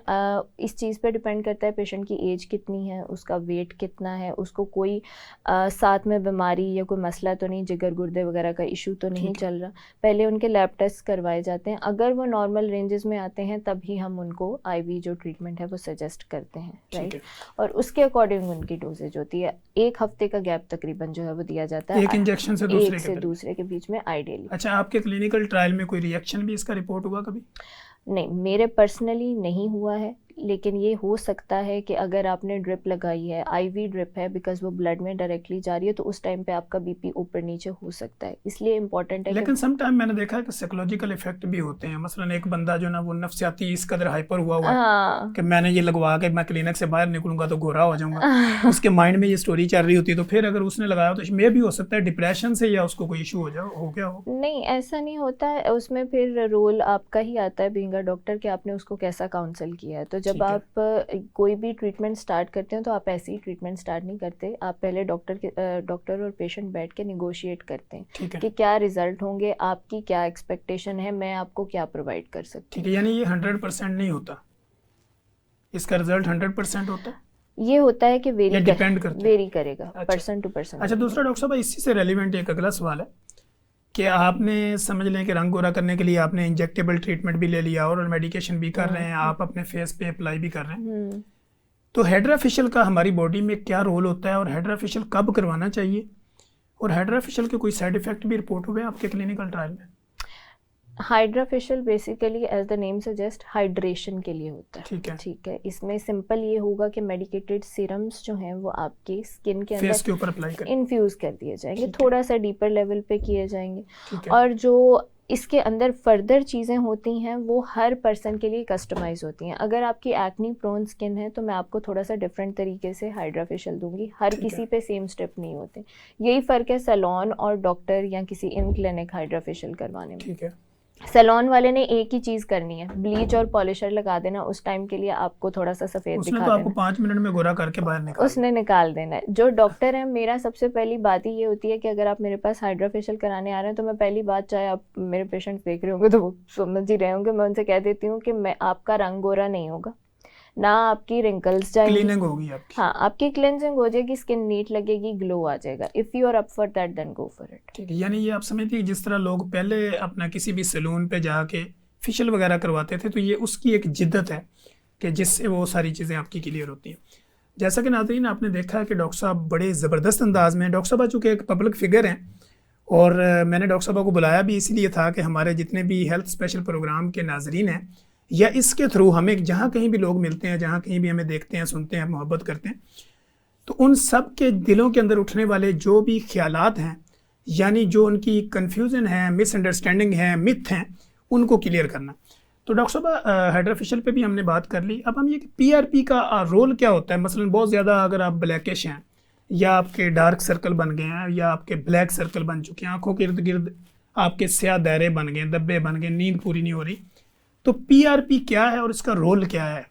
इस चीज़ पे डिपेंड करता है पेशेंट की एज कितनी है, उसका वेट कितना है, उसको कोई साथ में बीमारी या कोई मसला तो नहीं, जिगर गुर्दे वगैरह का इशू तो नहीं चल रहा। पहले उनके लैब टेस्ट करवाए जाते हैं, अगर वो नॉर्मल रेंजेस में आते हैं तभी हम उनको आईवी जो ट्रीटमेंट है वो सजेस्ट करते हैं, राइट? और उसके अकॉर्डिंग उनकी डोजेज होती है। 1 हफ्ते का गैप तकरीबन जो है वो दिया जाता है एक इंजेक्शन से दूसरे के बीच में आइडियली। अच्छा, आपके क्लिनिकल ट्रायल में कोई रिएक्शन भी इसका रिपोर्ट हुआ कभी? नहीं, मेरे पर्सनली नहीं हुआ है, लेकिन ये हो सकता है कि अगर आपने ड्रिप लगाई है, आईवी ड्रिप है, बिकॉज वो ब्लड में डायरेक्टली जा रही है, तो उस टाइम पे आपका बीपी ऊपर नीचे हो सकता है, इसलिए इम्पोर्टेंट है। लेकिन सम टाइम मैंने देखा है कि साइकोलॉजिकल इफेक्ट भी होते हैं। मसलन एक बंदा जो ना वो नफ्सियाती इस कदर हाइपर हुआ है कि मैंने ये लगवा के मैं क्लिनिक से बाहर निकलूंगा तो गोरा हो जाऊंगा, उसके माइंड में ये स्टोरी चल रही होती है, तो फिर अगर उसने लगाया तो मे भी हो सकता है डिप्रेशन से या उसको कोई इशू हो गया हो। नहीं, ऐसा नहीं होता है, उसमें फिर रोल आपका ही आता है बीइंग अ डॉक्टर कि आपने उसको कैसा काउंसल किया है। तो जब ठीक है। आप कोई भी ट्रीटमेंट स्टार्ट करते हैं तो आप ऐसे ही ट्रीटमेंट स्टार्ट नहीं करते, आप पहले डॉक्टर और पेशेंट बैठ के निगोशिएट करते हैं ठीक है। कि क्या रिजल्ट होंगे, आपकी क्या एक्सपेक्टेशन है, मैं आपको क्या प्रोवाइड कर सकती ठीक है, यानी ये 100% नहीं होता, इसका रिजल्ट 100% होता है, हूँ। ये होता है कि ये डिपेंड करता है। वेरी करेगा अच्छा। Person to person. अच्छा, दूसरा डॉक्टर साहब इसी से रेलिवेंट एक अगला सवाल है कि आपने समझ लें कि रंग गोरा करने के लिए आपने इंजेक्टेबल ट्रीटमेंट भी ले लिया और मेडिकेशन भी कर रहे हैं, आप अपने फेस पे अप्लाई भी कर रहे हैं, तो हाइड्रा फेशियल का हमारी बॉडी में क्या रोल होता है और हाइड्रा फेशियल कब करवाना चाहिए, और हाइड्रा फेशियल के कोई साइड इफेक्ट भी रिपोर्ट हुए आपके क्लिनिकल ट्रायल में? Hydra facial basically as the name suggest hydration के लिए होता है। ठीक है। ठीक है, इसमें सिंपल ये होगा कि मेडिकेटेड सीरम्स जो हैं वो आपके स्किन के फेस के अंदर ऊपर अप्लाई करें। इन्फ्यूज़ कर दिए जाएंगे, ठीक है। थोड़ा सा डीपर लेवल पे किए जाएंगे, ठीक है। और जो इसके अंदर फर्दर चीज़ें होती हैं वो हर पर्सन के लिए कस्टमाइज होती हैं। अगर आपकी एक्नी प्रोन स्किन है तो मैं आपको थोड़ा सा डिफरेंट तरीके से हाइड्रा फेशियल दूंगी, हर ठीक है। किसी पे सेम स्टेप नहीं होते। यही फ़र्क है सैलून और डॉक्टर या किसी इन क्लिनिक हाइड्रा फेशियल करवाने में। ठीक है। सैलून वाले ने एक ही चीज़ करनी है, ब्लीच और पॉलिशर लगा देना, उस टाइम के लिए आपको थोड़ा सा सफ़ेद उसने दिखा तो आपको देना, 5 मिनट में गोरा करके बाहर निकाल उसने निकाल देना है। जो डॉक्टर है, मेरा सबसे पहली बात ही ये होती है कि अगर आप मेरे पास हाइड्रा फेशियल कराने आ रहे हैं तो मैं पहली बात, चाहे आप मेरे पेशेंट्स देख रहे होंगे तो वो समझ ही रहे होंगे, मैं उनसे कह देती हूँ कि मैं आपका रंग गोरा नहीं होगा, ना आपकी रिंकल्स जाएंगी, क्लीनिंग होगी आपकी। हाँ आपकी क्लेंजिंग हो जाएगी, स्किन नीट लगेगी, ग्लो आ जाएगा। If you are up for that then go for it. ठीक है, यानी ये आप समझती है जिस तरह लोग पहले अपना किसी भी सैलून पे जाके फेशियल वगैरह करवाते थे, तो ये उसकी एक जिद्दत है कि जिससे वो सारी चीज़ें आपकी क्लियर होती हैं। जैसा कि नाज़रीन आपने देखा है कि डॉक्टर साहब बड़े ज़बरदस्त अंदाज में, डॉक्टर साहब चूँकि एक पब्लिक फिगर हैं और मैंने डॉक्टर साहब को बुलाया भी इसीलिए था कि हमारे जितने भी हेल्थ स्पेशल प्रोग्राम के नाजरीन हैं या इसके थ्रू हमें जहाँ कहीं भी लोग मिलते हैं, जहाँ कहीं भी हमें देखते हैं, सुनते हैं, मोहब्बत करते हैं, तो उन सब के दिलों के अंदर उठने वाले जो भी ख्यालात हैं, यानी जो उनकी कन्फ्यूज़न है, मिसअंडरस्टैंडिंग है, मिथ हैं, उनको क्लियर करना। तो डॉक्टर साहब हाइड्रा फेशियल पे भी हमने बात कर ली। अब हम ये पीआरपी का रोल क्या होता है? मसलन बहुत ज़्यादा अगर आप ब्लैकिश हैं या आपके डार्क सर्कल बन गए हैं या आपके ब्लैक सर्कल बन चुके हैं, आंखों के इर्द गिर्द आपके स्याह दायरे बन गए, धब्बे बन गए, नींद पूरी नहीं हो रही, तो पीआरपी क्या है और इसका रोल क्या है?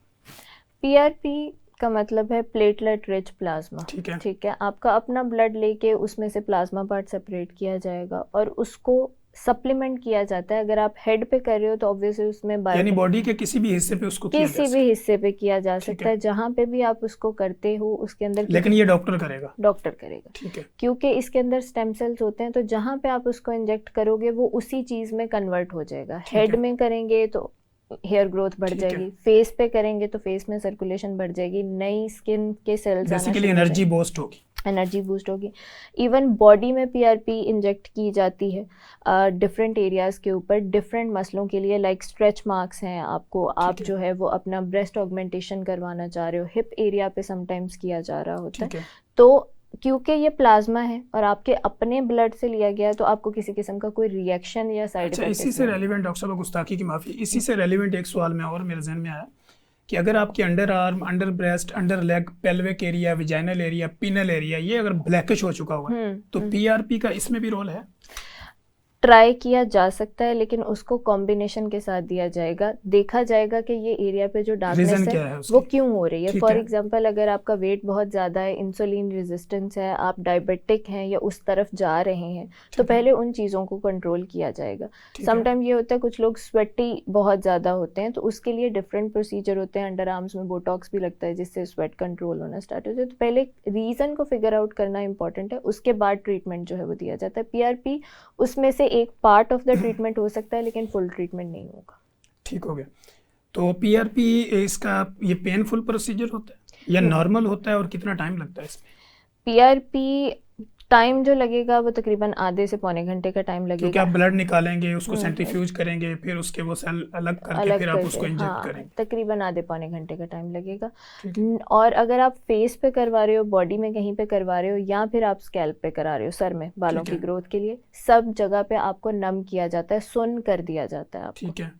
पीआरपी का मतलब है प्लेटलेट रिच प्लाज्मा। ठीक है। ठीक है, आपका अपना ब्लड लेके उसमें से प्लाज्मा पार्ट सेपरेट किया जाएगा और उसको सप्लीमेंट किया जाता है। अगर आप हेड पे कर रहे हो तो ऑब्वियसली उसमें यानी बॉडी के किसी भी हिस्से पे उसको किया जा किसी भी सकता हिस्से पे किया जा ठीक सकता है, जहाँ पे भी आप उसको करते हो उसके अंदर है, लेकिन ये डॉक्टर करेगा। डॉक्टर करेगा। ठीक है। क्योंकि इसके अंदर स्टेम सेल्स होते हैं, तो जहाँ पे आप उसको इंजेक्ट करोगे वो उसी चीज़ में कन्वर्ट हो जाएगा। हेड में करेंगे तो हेयर ग्रोथ बढ़ ठीक है। जाएगी, फेस पे करेंगे तो फेस में सर्कुलेशन बढ़ जाएगी, नई स्किन के सेल्स बेसिकली एनर्जी बूस्ट होगी। एनर्जी बूस्ट होगी। इवन बॉडी में पीआरपी इंजेक्ट की जाती है डिफरेंट एरियाज़ के ऊपर, डिफरेंट मसलों के लिए, लाइक स्ट्रेच मार्क्स हैं आपको, आप जो है वो अपना ब्रेस्ट ऑगमेंटेशन करवाना चाह रहे हो, हिप एरिया पे समटाइम्स किया जा रहा होता है, तो क्योंकि ये प्लाज्मा है और आपके अपने ब्लड से लिया गया है तो आपको किसी किस्म का कोई रिएक्शन या साइड इफेक्ट। इसी से रेलिवेंट, डॉक्टर साहब गुस्ताखी की माफ़ी, इसी से रेलिवेंट एक सवाल में और मेरे जहन में आया कि अगर आपके under arm, under breast, under leg, pelvic area, vaginal area, penal area ये अगर ब्लैकिश हो चुका हुआ है तो पीआरपी का इसमें भी रोल है? ट्राई किया जा सकता है, लेकिन उसको कॉम्बिनेशन के साथ दिया जाएगा। देखा जाएगा कि ये एरिया पे जो डार्कनेस है वो क्यों हो रही है। फॉर एग्जांपल अगर आपका वेट बहुत ज़्यादा है, इंसुलिन रेजिस्टेंस है, आप डायबिटिक हैं या उस तरफ जा रहे हैं, तो पहले उन चीज़ों को कंट्रोल किया जाएगा। समटाइम ये होता है कुछ लोग स्वेटी बहुत ज़्यादा होते हैं, तो उसके लिए डिफरेंट प्रोसीजर होते हैं। अंडर आर्म्स में बोटॉक्स भी लगता है जिससे स्वेट कंट्रोल होना स्टार्ट हो जाए। तो पहले रीज़न को फिगर आउट करना इंपॉर्टेंट है, उसके बाद ट्रीटमेंट जो है वो दिया जाता है। पीआरपी उसमें से एक पार्ट ऑफ द ट्रीटमेंट हो सकता है, लेकिन फुल ट्रीटमेंट नहीं होगा। ठीक हो गया। तो पीआरपी इसका ये पेनफुल प्रोसीजर होता है या नॉर्मल होता है और कितना टाइम लगता है इसमें? पीआरपी टाइम जो लगेगा वो तकरीबन आधे से पौने घंटे का टाइम लगेगा। क्योंकि आप ब्लड निकालेंगे, उसको सेंट्रीफ्यूज करेंगे, फिर उसके वो सेल अलग करके फिर आप उसको इंजेक्ट करेंगे। तकरीबन आधे पौने घंटे का टाइम लगेगा। और अगर आप फेस पे करवा रहे हो, बॉडी में कहीं पे करवा रहे हो, या फिर आप स्कैल्प पे करा रहे हो, सर में बालों की ग्रोथ के लिए, सब जगह पे आपको नम किया जाता है, सुन कर दिया जाता है आपको। ठीक है।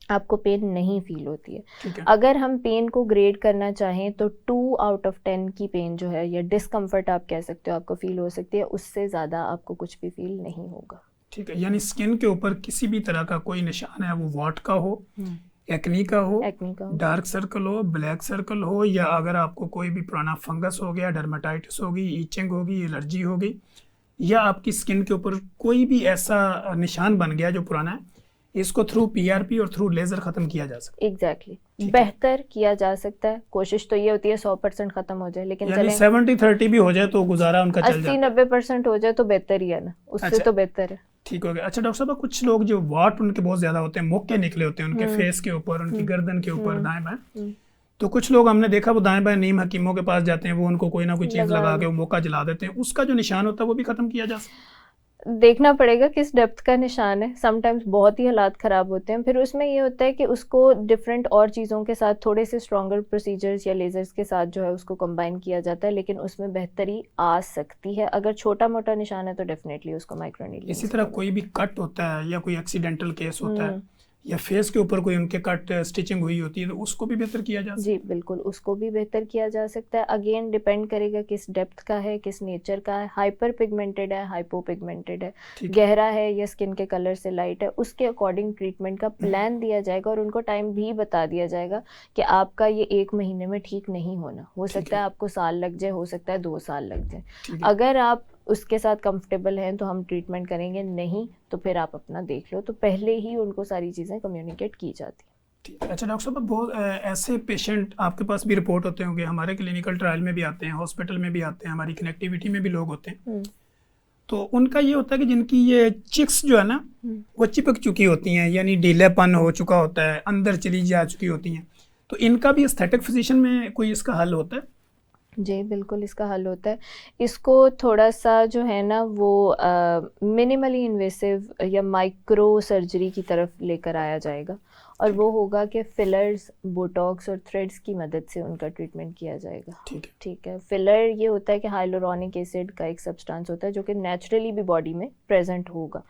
आपको पेन नहीं फील होती है। ठीक है। अगर हम पेन को ग्रेड करना चाहें तो 2 आउट ऑफ 10 की पेन जो है या डिस्कम्फर्ट आप कह सकते हो आपको फील हो सकती है, उससे ज़्यादा आपको कुछ भी फील नहीं होगा। ठीक है, यानी स्किन के ऊपर किसी भी तरह का कोई निशान है, वो वॉट का हो एक्नी का हो, एक्नी का हो। डार्क सर्कल हो, ब्लैक सर्कल हो, या अगर आपको कोई भी पुराना फंगस हो गया, डर्माटाइटिस होगी, ईचिंग होगी, एलर्जी होगी, या आपकी स्किन के ऊपर कोई भी ऐसा निशान बन गया जो पुराना है, इसको थ्रू पीआरपी और थ्रू लेज़र ख़त्म किया जा सकता एग्जैक्टली ठीक है। बेहतर किया जा सकता है। कोशिश तो ये होती है 100% खत्म हो जाए, लेकिन है। यानी चलें 70-30 भी हो जाए तो गुजारा उनका चल 80-90% हो जाए तो बेहतर ही है ना, उससे अच्छा। तो बेहतर है। ठीक हो गया। अच्छा डॉक्टर साहब, कुछ लोग जो वाट उनके बहुत ज़्यादा होते हैं, मोके निकले होते हैं उनके फेस के ऊपर, उनकी गर्दन के ऊपर, दाएं बाएं, तो कुछ लोग हमने देखा वो दाएं बाएं नीम हकीमों के पास जाते हैं, वो उनको कोई ना कोई चीज़ लगा के वो मौका जला देते हैं, उसका जो निशान होता है वो भी ख़त्म किया जा सकता है? देखना पड़ेगा किस डेप्थ का निशान है। समटाइम्स बहुत ही हालात ख़राब होते हैं, फिर उसमें ये होता है कि उसको डिफरेंट और चीज़ों के साथ, थोड़े से स्ट्रॉन्गर प्रोसीजर्स या लेज़र्स के साथ जो है उसको कंबाइन किया जाता है, लेकिन उसमें बेहतरी आ सकती है। अगर छोटा मोटा निशान है तो डेफिनेटली उसको माइक्रोनीडलिंग। इसी तरह कोई भी कट होता है या कोई एक्सीडेंटल केस होता है या फेस के ऊपर कोई उनके कट स्टिचिंग हुई होती है, तो उसको भी बेहतर किया जा सकता है? जी बिल्कुल, उसको भी बेहतर किया जा सकता है। अगेन डिपेंड करेगा किस डेप्थ का है, किस नेचर का है, हाइपर पिगमेंटेड है, हाइपो पिगमेंटेड है, गहरा है या स्किन के कलर से लाइट है, उसके अकॉर्डिंग ट्रीटमेंट का प्लान दिया जाएगा और उनको टाइम भी बता दिया जाएगा कि आपका ये 1 महीने में ठीक नहीं होना, हो सकता है आपको साल लग जाए, हो सकता है 2 साल लग जाए। अगर आप उसके साथ कंफर्टेबल हैं तो हम ट्रीटमेंट करेंगे, नहीं तो फिर आप अपना देख लो। तो पहले ही उनको सारी चीज़ें कम्युनिकेट की जाती हैं। अच्छा डॉक्टर साहब, बहुत ऐसे पेशेंट आपके पास भी रिपोर्ट होते होंगे, हमारे क्लिनिकल ट्रायल में भी आते हैं, हॉस्पिटल में भी आते हैं, हमारी कनेक्टिविटी में भी लोग होते हैं, तो उनका ये होता है कि जिनकी ये चिक्स जो है ना वो चिपक चुकी होती हैं, यानी ढीलेपन हो चुका होता है, अंदर चली जा चुकी होती हैं, तो इनका भी एस्थेटिक फिजिशियन में कोई इसका हल होता है? जी बिल्कुल, इसका हल होता है। इसको थोड़ा सा जो है ना वो मिनिमली इन्वेसिव या माइक्रो सर्जरी की तरफ लेकर आया जाएगा, और वो होगा कि फिलर्स, बोटॉक्स और थ्रेड्स की मदद से उनका ट्रीटमेंट किया जाएगा। ठीक है। फिलर ये होता है कि हाइलुरोनिक एसिड का एक सब्सटेंस होता है जो कि नेचुरली भी बॉडी में प्रेजेंट होगा,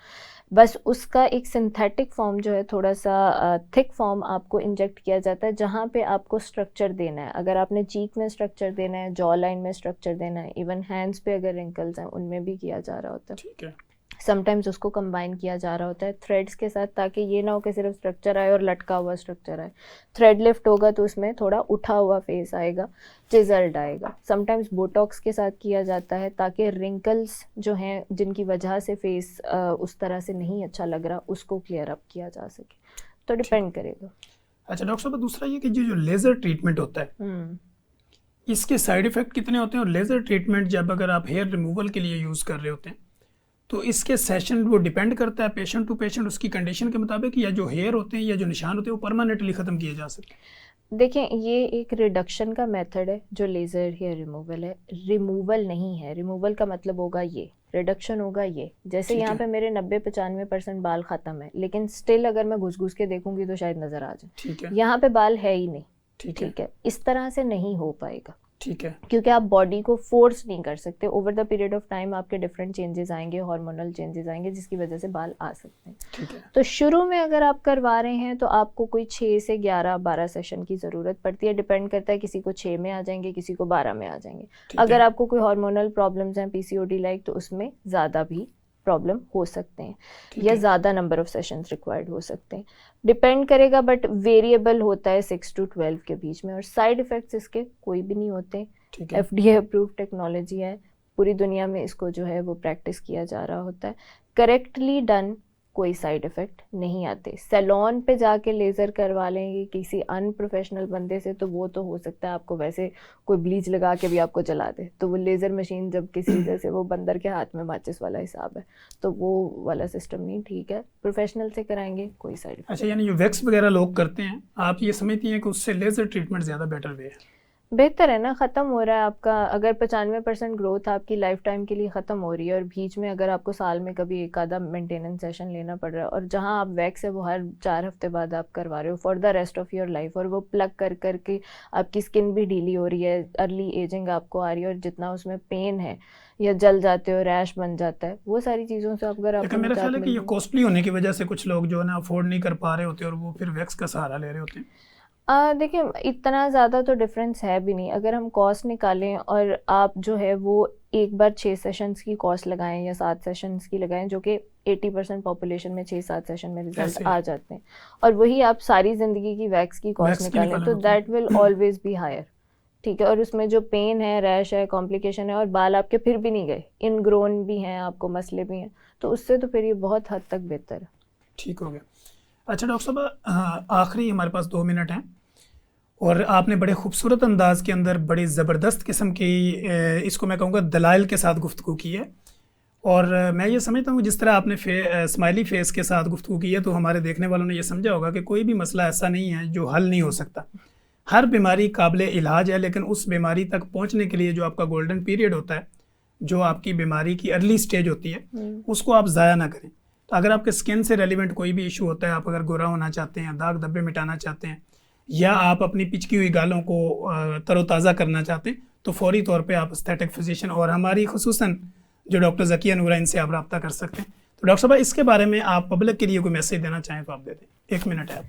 बस उसका एक सिंथेटिक फॉर्म जो है, थोड़ा सा थिक फॉर्म आपको इंजेक्ट किया जाता है, जहाँ पे आपको स्ट्रक्चर देना है। अगर आपने चीक में स्ट्रक्चर देना है, जॉ लाइन में स्ट्रक्चर देना है, इवन हैंड्स पे अगर रिंकल्स हैं उनमें भी किया जा रहा होता है। ठीक है। समटाइम्स उसको कंबाइन किया जा रहा होता है थ्रेड्स के साथ, ताकि ये ना हो कि सिर्फ स्ट्रक्चर आए और लटका हुआ स्ट्रक्चर आए। थ्रेड लिफ्ट होगा तो उसमें थोड़ा उठा हुआ फेस आएगा, चिजल्ड आएगा। समटाइम्स बोटॉक्स के साथ किया जाता है ताकि रिंकल्स जो हैं जिनकी वजह से फेस उस तरह से नहीं अच्छा लग रहा, उसको क्लियर अप किया जा सके। तो डिपेंड करेगा। अच्छा डॉक्टर साहब, दूसरा ये कि जो लेज़र ट्रीटमेंट होता है इसके साइड इफ़ेक्ट कितने होते हैं, और लेज़र ट्रीटमेंट जब अगर आप हेयर रिमूवल के लिए यूज़ कर रहे होते हैं तो इसके सेशन वो डिपेंड करता है पेशेंट टू पेशेंट, उसकी कंडीशन के मुताबिक, या जो हेयर होते हैं या जो निशान होते हैं वो परमानेंटली ख़त्म किए जा सकते हैं? देखें, ये एक रिडक्शन का मेथड है जो लेज़र हेयर रिमूवल है, रिमूवल नहीं है। रिमूवल का मतलब होगा ये, रिडक्शन होगा ये। जैसे यहाँ पे मेरे 90-95% बाल ख़त्म है, लेकिन स्टिल अगर मैं घुस घुस के देखूंगी तो शायद नज़र आ जाए, यहाँ पे बाल है ही नहीं। ठीक है, इस तरह से नहीं हो पाएगा। ठीक है। क्योंकि आप बॉडी को फोर्स नहीं कर सकते। Over the period of time आपके डिफरेंट चेंजेस आएंगे, हार्मोनल चेंजेस आएंगे, जिसकी वजह से बाल आ सकते हैं। ठीक है। तो शुरू में अगर आप करवा रहे हैं तो आपको कोई 6 से 11-12 सेशन की ज़रूरत पड़ती है। डिपेंड करता है, किसी को 6 में आ जाएंगे, किसी को 12 में आ जाएंगे। अगर आपको कोई हार्मोनल प्रॉब्लम्स हैं, PCOD लाइक, तो उसमें ज़्यादा भी प्रॉब्लम हो सकते हैं या ज़्यादा नंबर ऑफ सेशंस रिक्वायर्ड हो सकते हैं। डिपेंड करेगा, बट वेरिएबल होता है 6 to 12 के बीच में, और साइड इफ़ेक्ट्स इसके कोई भी नहीं होते। FDA अप्रूव टेक्नोलॉजी है, पूरी दुनिया में इसको जो है वो प्रैक्टिस किया जा रहा होता है। करेक्टली डन कोई साइड इफ़ेक्ट नहीं आते। सैलून पे जाके लेज़र करवा लेंगे किसी अनप्रोफेशनल बंदे से तो वो तो हो सकता है आपको वैसे कोई ब्लीच लगा के भी आपको जला दे, तो वो लेज़र मशीन जब किसी जैसे वो बंदर के हाथ में माचिस वाला हिसाब है, तो वो वाला सिस्टम नहीं ठीक है। प्रोफेशनल से कराएंगे कोई साइड इफ़ेक्ट। अच्छा, यानी जो वैक्स वगैरह लोग करते हैं, आप ये समझती हैं कि उससे लेज़र ट्रीटमेंट ज़्यादा बेटर वे है? बेहतर है ना, ख़त्म हो रहा है आपका। अगर 95% ग्रोथ आपकी लाइफ टाइम के लिए ख़त्म हो रही है, और बीच में अगर आपको साल में कभी एक आधा मेंटेनेंस सेशन लेना पड़ रहा है, और जहां आप वैक्स है वो हर 4 हफ्ते बाद आप करवा रहे हो for the rest of your life, और वो प्लग कर करके आपकी स्किन भी ढीली हो रही है, अर्ली एजिंग आपको आ रही है, और जितना उसमें पेन है या जल जाते हो, रैश बन जाता है, वो सारी चीज़ों से अगर आप, मेरा ख्याल है कि ये कॉस्टली होने की वजह से कुछ लोग जो है ना अफोर्ड नहीं कर पा रहे होते और वो फिर वैक्स का सहारा ले रहे होते हैं। देखिए, इतना ज़्यादा तो डिफरेंस है भी नहीं। अगर हम कॉस्ट निकालें और आप जो है वो एक बार 6 सेशंस की कॉस्ट लगाएं या 7 सेशंस की लगाएं, जो कि 80% पॉपुलेशन में 6-7 सेशन में रिजल्ट आ जाते हैं, और वही आप सारी ज़िंदगी की वैक्स की कॉस्ट निकालें तो that will always be higher, ठीक है। और उसमें जो पेन है, रैश है, कॉम्प्लिकेशन है, और बाल आपके फिर भी नहीं गए, इनग्रोन भी हैं, आपको मसले भी हैं, तो उससे तो फिर ये बहुत हद तक बेहतर है। ठीक हो गया। अच्छा डॉक्टर साहब, आखिरी हमारे पास 2 मिनट हैं, और आपने बड़े खूबसूरत अंदाज के अंदर बड़ी ज़बरदस्त किस्म की इसको मैं कहूँगा दलाइल के साथ गुफ्तगू की है, और मैं ये समझता हूँ जिस तरह आपने स्माइली फेस के साथ गुफ्तगू की है तो हमारे देखने वालों ने ये समझा होगा कि कोई भी मसला ऐसा नहीं है जो हल नहीं हो सकता। हर बीमारी काबिल इलाज है, लेकिन उस बीमारी तक पहुँचने के लिए जो आपका गोल्डन पीरियड होता है, जो आपकी बीमारी की अर्ली स्टेज होती है, उसको आप ज़ाया ना करें। तो अगर आपके स्किन से रेलिवेंट कोई भी इशू होता है, आप अगर गोरा होना चाहते हैं, दाग धब्बे मिटाना चाहते हैं, या आप अपनी पिचकी हुई गालों को तरोताज़ा करना चाहते हैं, तो फौरी तौर पे आप एस्थेटिक फिजिशियन और हमारी खुसूसन जो डॉक्टर ज़किया नूर, इनसे आप रब्ता कर सकते हैं। तो डॉक्टर साहब, इसके बारे में आप पब्लिक के लिए कोई मैसेज देना चाहें तो आप दे दें, 1 मिनट है आप।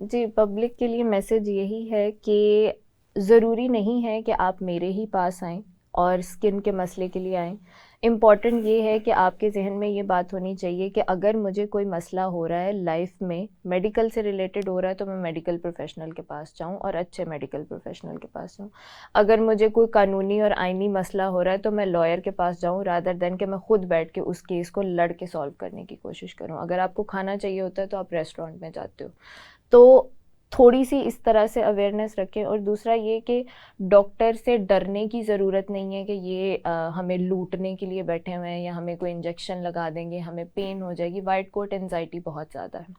जी, पब्लिक के लिए मैसेज यही है कि ज़रूरी नहीं है कि आप मेरे ही पास आएँ और स्किन के मसले के लिए आएँ। इम्पॉर्टेंट ये है कि आपके जहन में ये बात होनी चाहिए कि अगर मुझे कोई मसला हो रहा है लाइफ में, मेडिकल से रिलेटेड हो रहा है, तो मैं मेडिकल प्रोफेशनल के पास जाऊँ, और अच्छे मेडिकल प्रोफेशनल के पास जाऊँ। अगर मुझे कोई कानूनी और आइनी मसला हो रहा है तो मैं लॉयर के पास जाऊँ, रादर देन कि मैं खुद बैठ के उस केस को लड़ के सॉल्व करने की कोशिश करूँ। अगर आपको खाना चाहिए होता है तो आप रेस्टोरेंट में जाते हो। तो थोड़ी सी इस तरह से अवेयरनेस रखें। और दूसरा ये कि डॉक्टर से डरने की ज़रूरत नहीं है कि ये हमें लूटने के लिए बैठे हुए हैं, या हमें कोई इंजेक्शन लगा देंगे, हमें पेन हो जाएगी। वाइट कोट एंजाइटी बहुत ज़्यादा है।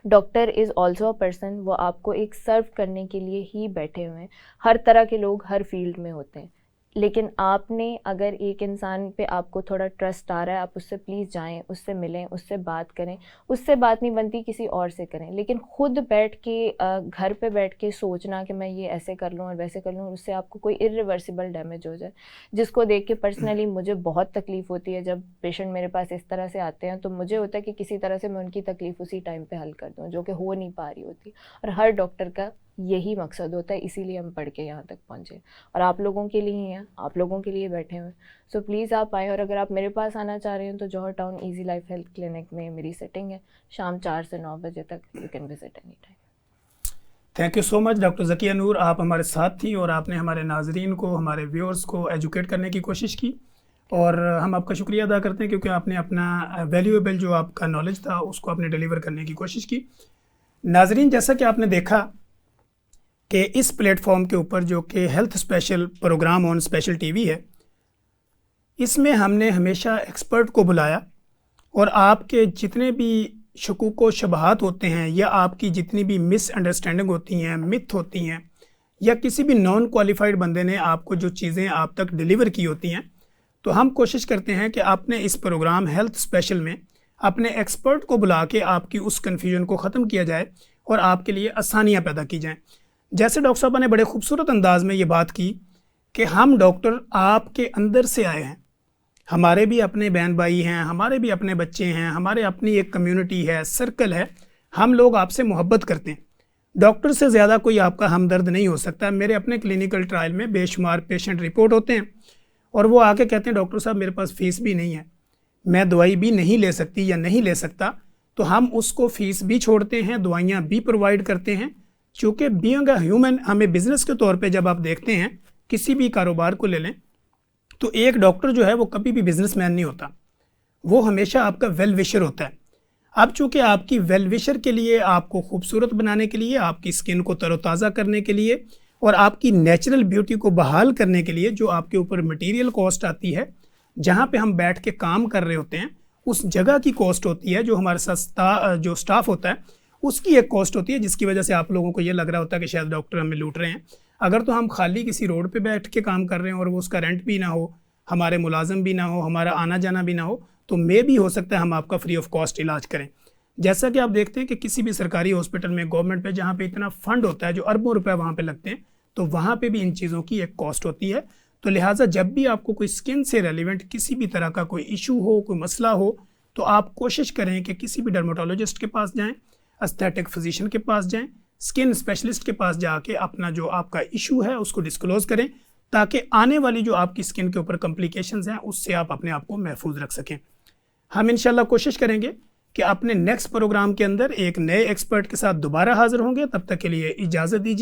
Doctor is also a person, वो आपको एक सर्व करने के लिए ही बैठे हुए हैं। हर तरह के लोग हर फील्ड में होते हैं, लेकिन आपने अगर एक इंसान पे आपको थोड़ा ट्रस्ट आ रहा है, आप उससे प्लीज़ जाएं, उससे मिलें, उससे बात करें। उससे बात नहीं बनती किसी और से करें, लेकिन खुद बैठ के घर पे बैठ के सोचना कि मैं ये ऐसे कर लूँ और वैसे कर लूँ, उससे आपको कोई इरिवर्सिबल डैमेज हो जाए, जिसको देख के पर्सनली मुझे बहुत तकलीफ़ होती है। जब पेशेंट मेरे पास इस तरह से आते हैं तो मुझे होता है कि किसी तरह से मैं उनकी तकलीफ़ उसी टाइम पे हल कर दूँ, जो कि हो नहीं पा रही होती। और हर डॉक्टर का यही मकसद होता है, इसीलिए हम पढ़ के यहाँ तक पहुँचे, और आप लोगों के लिए ही हैं, आप लोगों के लिए बैठे हुए। सो प्लीज़ आप आएँ, और अगर आप मेरे पास आना चाह रहे हैं तो Johar town easy life health clinic में मेरी सेटिंग है, शाम 4 से 9 बजे तक। You can visit any time. Thank you so much doctor Zakia Noor, आप हमारे साथ थी और आपने हमारे नाजरीन को, हमारे व्यूअर्स को एजुकेट करने की कोशिश की, और हम आपका शुक्रिया अदा करते हैं क्योंकि आपने अपना वैल्यूएबल जो आपका नॉलेज था उसको आपने डिलीवर करने की कोशिश की। नाजरीन, जैसा कि आपने देखा कि इस प्लेटफॉर्म के ऊपर जो कि health special program on special TV है, इसमें हमने हमेशा एक्सपर्ट को बुलाया, और आपके जितने भी शकूक व शबहात होते हैं, या आपकी जितनी भी मिसअंडरस्टैंडिंग होती हैं, मिथ होती हैं, या किसी भी नॉन क्वालिफाइड बंदे ने आपको जो चीज़ें आप तक डिलीवर की होती हैं, तो हम कोशिश करते हैं कि आपने इस प्रोग्राम हेल्थ स्पेशल में अपने एक्सपर्ट को बुला के आपकी उस कन्फ्यूजन को ख़त्म किया जाए और आपके लिए आसानियाँ पैदा की जाएँ। जैसे डॉक्टर साहब ने बड़े खूबसूरत अंदाज में ये बात की कि हम डॉक्टर आपके अंदर से आए हैं, हमारे भी अपने बहन भाई हैं, हमारे भी अपने बच्चे हैं, हमारे अपनी एक कम्युनिटी है, सर्कल है, हम लोग आपसे मोहब्बत करते हैं। डॉक्टर से ज़्यादा कोई आपका हमदर्द नहीं हो सकता। मेरे अपने क्लिनिकल ट्रायल में बेशुमार पेशेंट रिपोर्ट होते हैं, और वो आके कहते हैं डॉक्टर साहब मेरे पास फ़ीस भी नहीं है, मैं दवाई भी नहीं ले सकती या नहीं ले सकता, तो हम उसको फ़ीस भी छोड़ते हैं, दवाइयाँ भी प्रोवाइड करते हैं। चूँकि बीइंग अ ह्यूमन, हमें बिज़नेस के तौर पे जब आप देखते हैं, किसी भी कारोबार को ले लें, तो एक डॉक्टर जो है वो कभी भी बिजनेसमैन नहीं होता, वो हमेशा आपका वेल विशर होता है। अब चूँकि आपकी वेल विशर के लिए, आपको खूबसूरत बनाने के लिए, आपकी स्किन को तरोताज़ा करने के लिए और आपकी नेचुरल ब्यूटी को बहाल करने के लिए जो आपके ऊपर मटेरियल कॉस्ट आती है, जहाँ पे हम बैठ के काम कर रहे होते हैं, उस जगह की कॉस्ट होती है, जो हमारे साथ जो स्टाफ होता है उसकी एक कॉस्ट होती है, जिसकी वजह से आप लोगों को ये लग रहा होता है कि शायद डॉक्टर हमें लूट रहे हैं। अगर तो हम खाली किसी रोड पे बैठ के काम कर रहे हैं और वो उसका रेंट भी ना हो, हमारे मुलाजिम भी ना हो, हमारा आना जाना भी ना हो, तो मे भी हो सकता है हम आपका फ्री ऑफ कॉस्ट इलाज करें। जैसा कि आप देखते हैं कि किसी भी सरकारी हॉस्पिटल में, गवर्नमेंट पे, जहाँ पे इतना फंड होता है, जो अरबों रुपए वहाँ पे लगते हैं, तो वहाँ पे भी इन चीज़ों की एक कॉस्ट होती है। तो लिहाजा जब भी आपको कोई स्किन से रेलिवेंट किसी भी तरह का कोई इशू हो, कोई मसला हो, तो आप कोशिश करें कि किसी भी डर्मेटोलॉजिस्ट के पास जाएँ, एस्थेटिक फिजिशियन के पास जाएँ, स्किन स्पेशलिस्ट के पास जाके अपना जो आपका इशू है उसको डिस्क्लोज़ करें, ताकि आने वाली जो आपकी स्किन के ऊपर कॉम्प्लिकेशंस हैं उससे आप अपने आप को महफूज रख सकें। हम इंशाल्लाह कोशिश करेंगे कि अपने नेक्स्ट प्रोग्राम के अंदर एक नए एक्सपर्ट के साथ दोबारा हाजिर होंगे। तब तक के लिए इजाज़त दीजिए।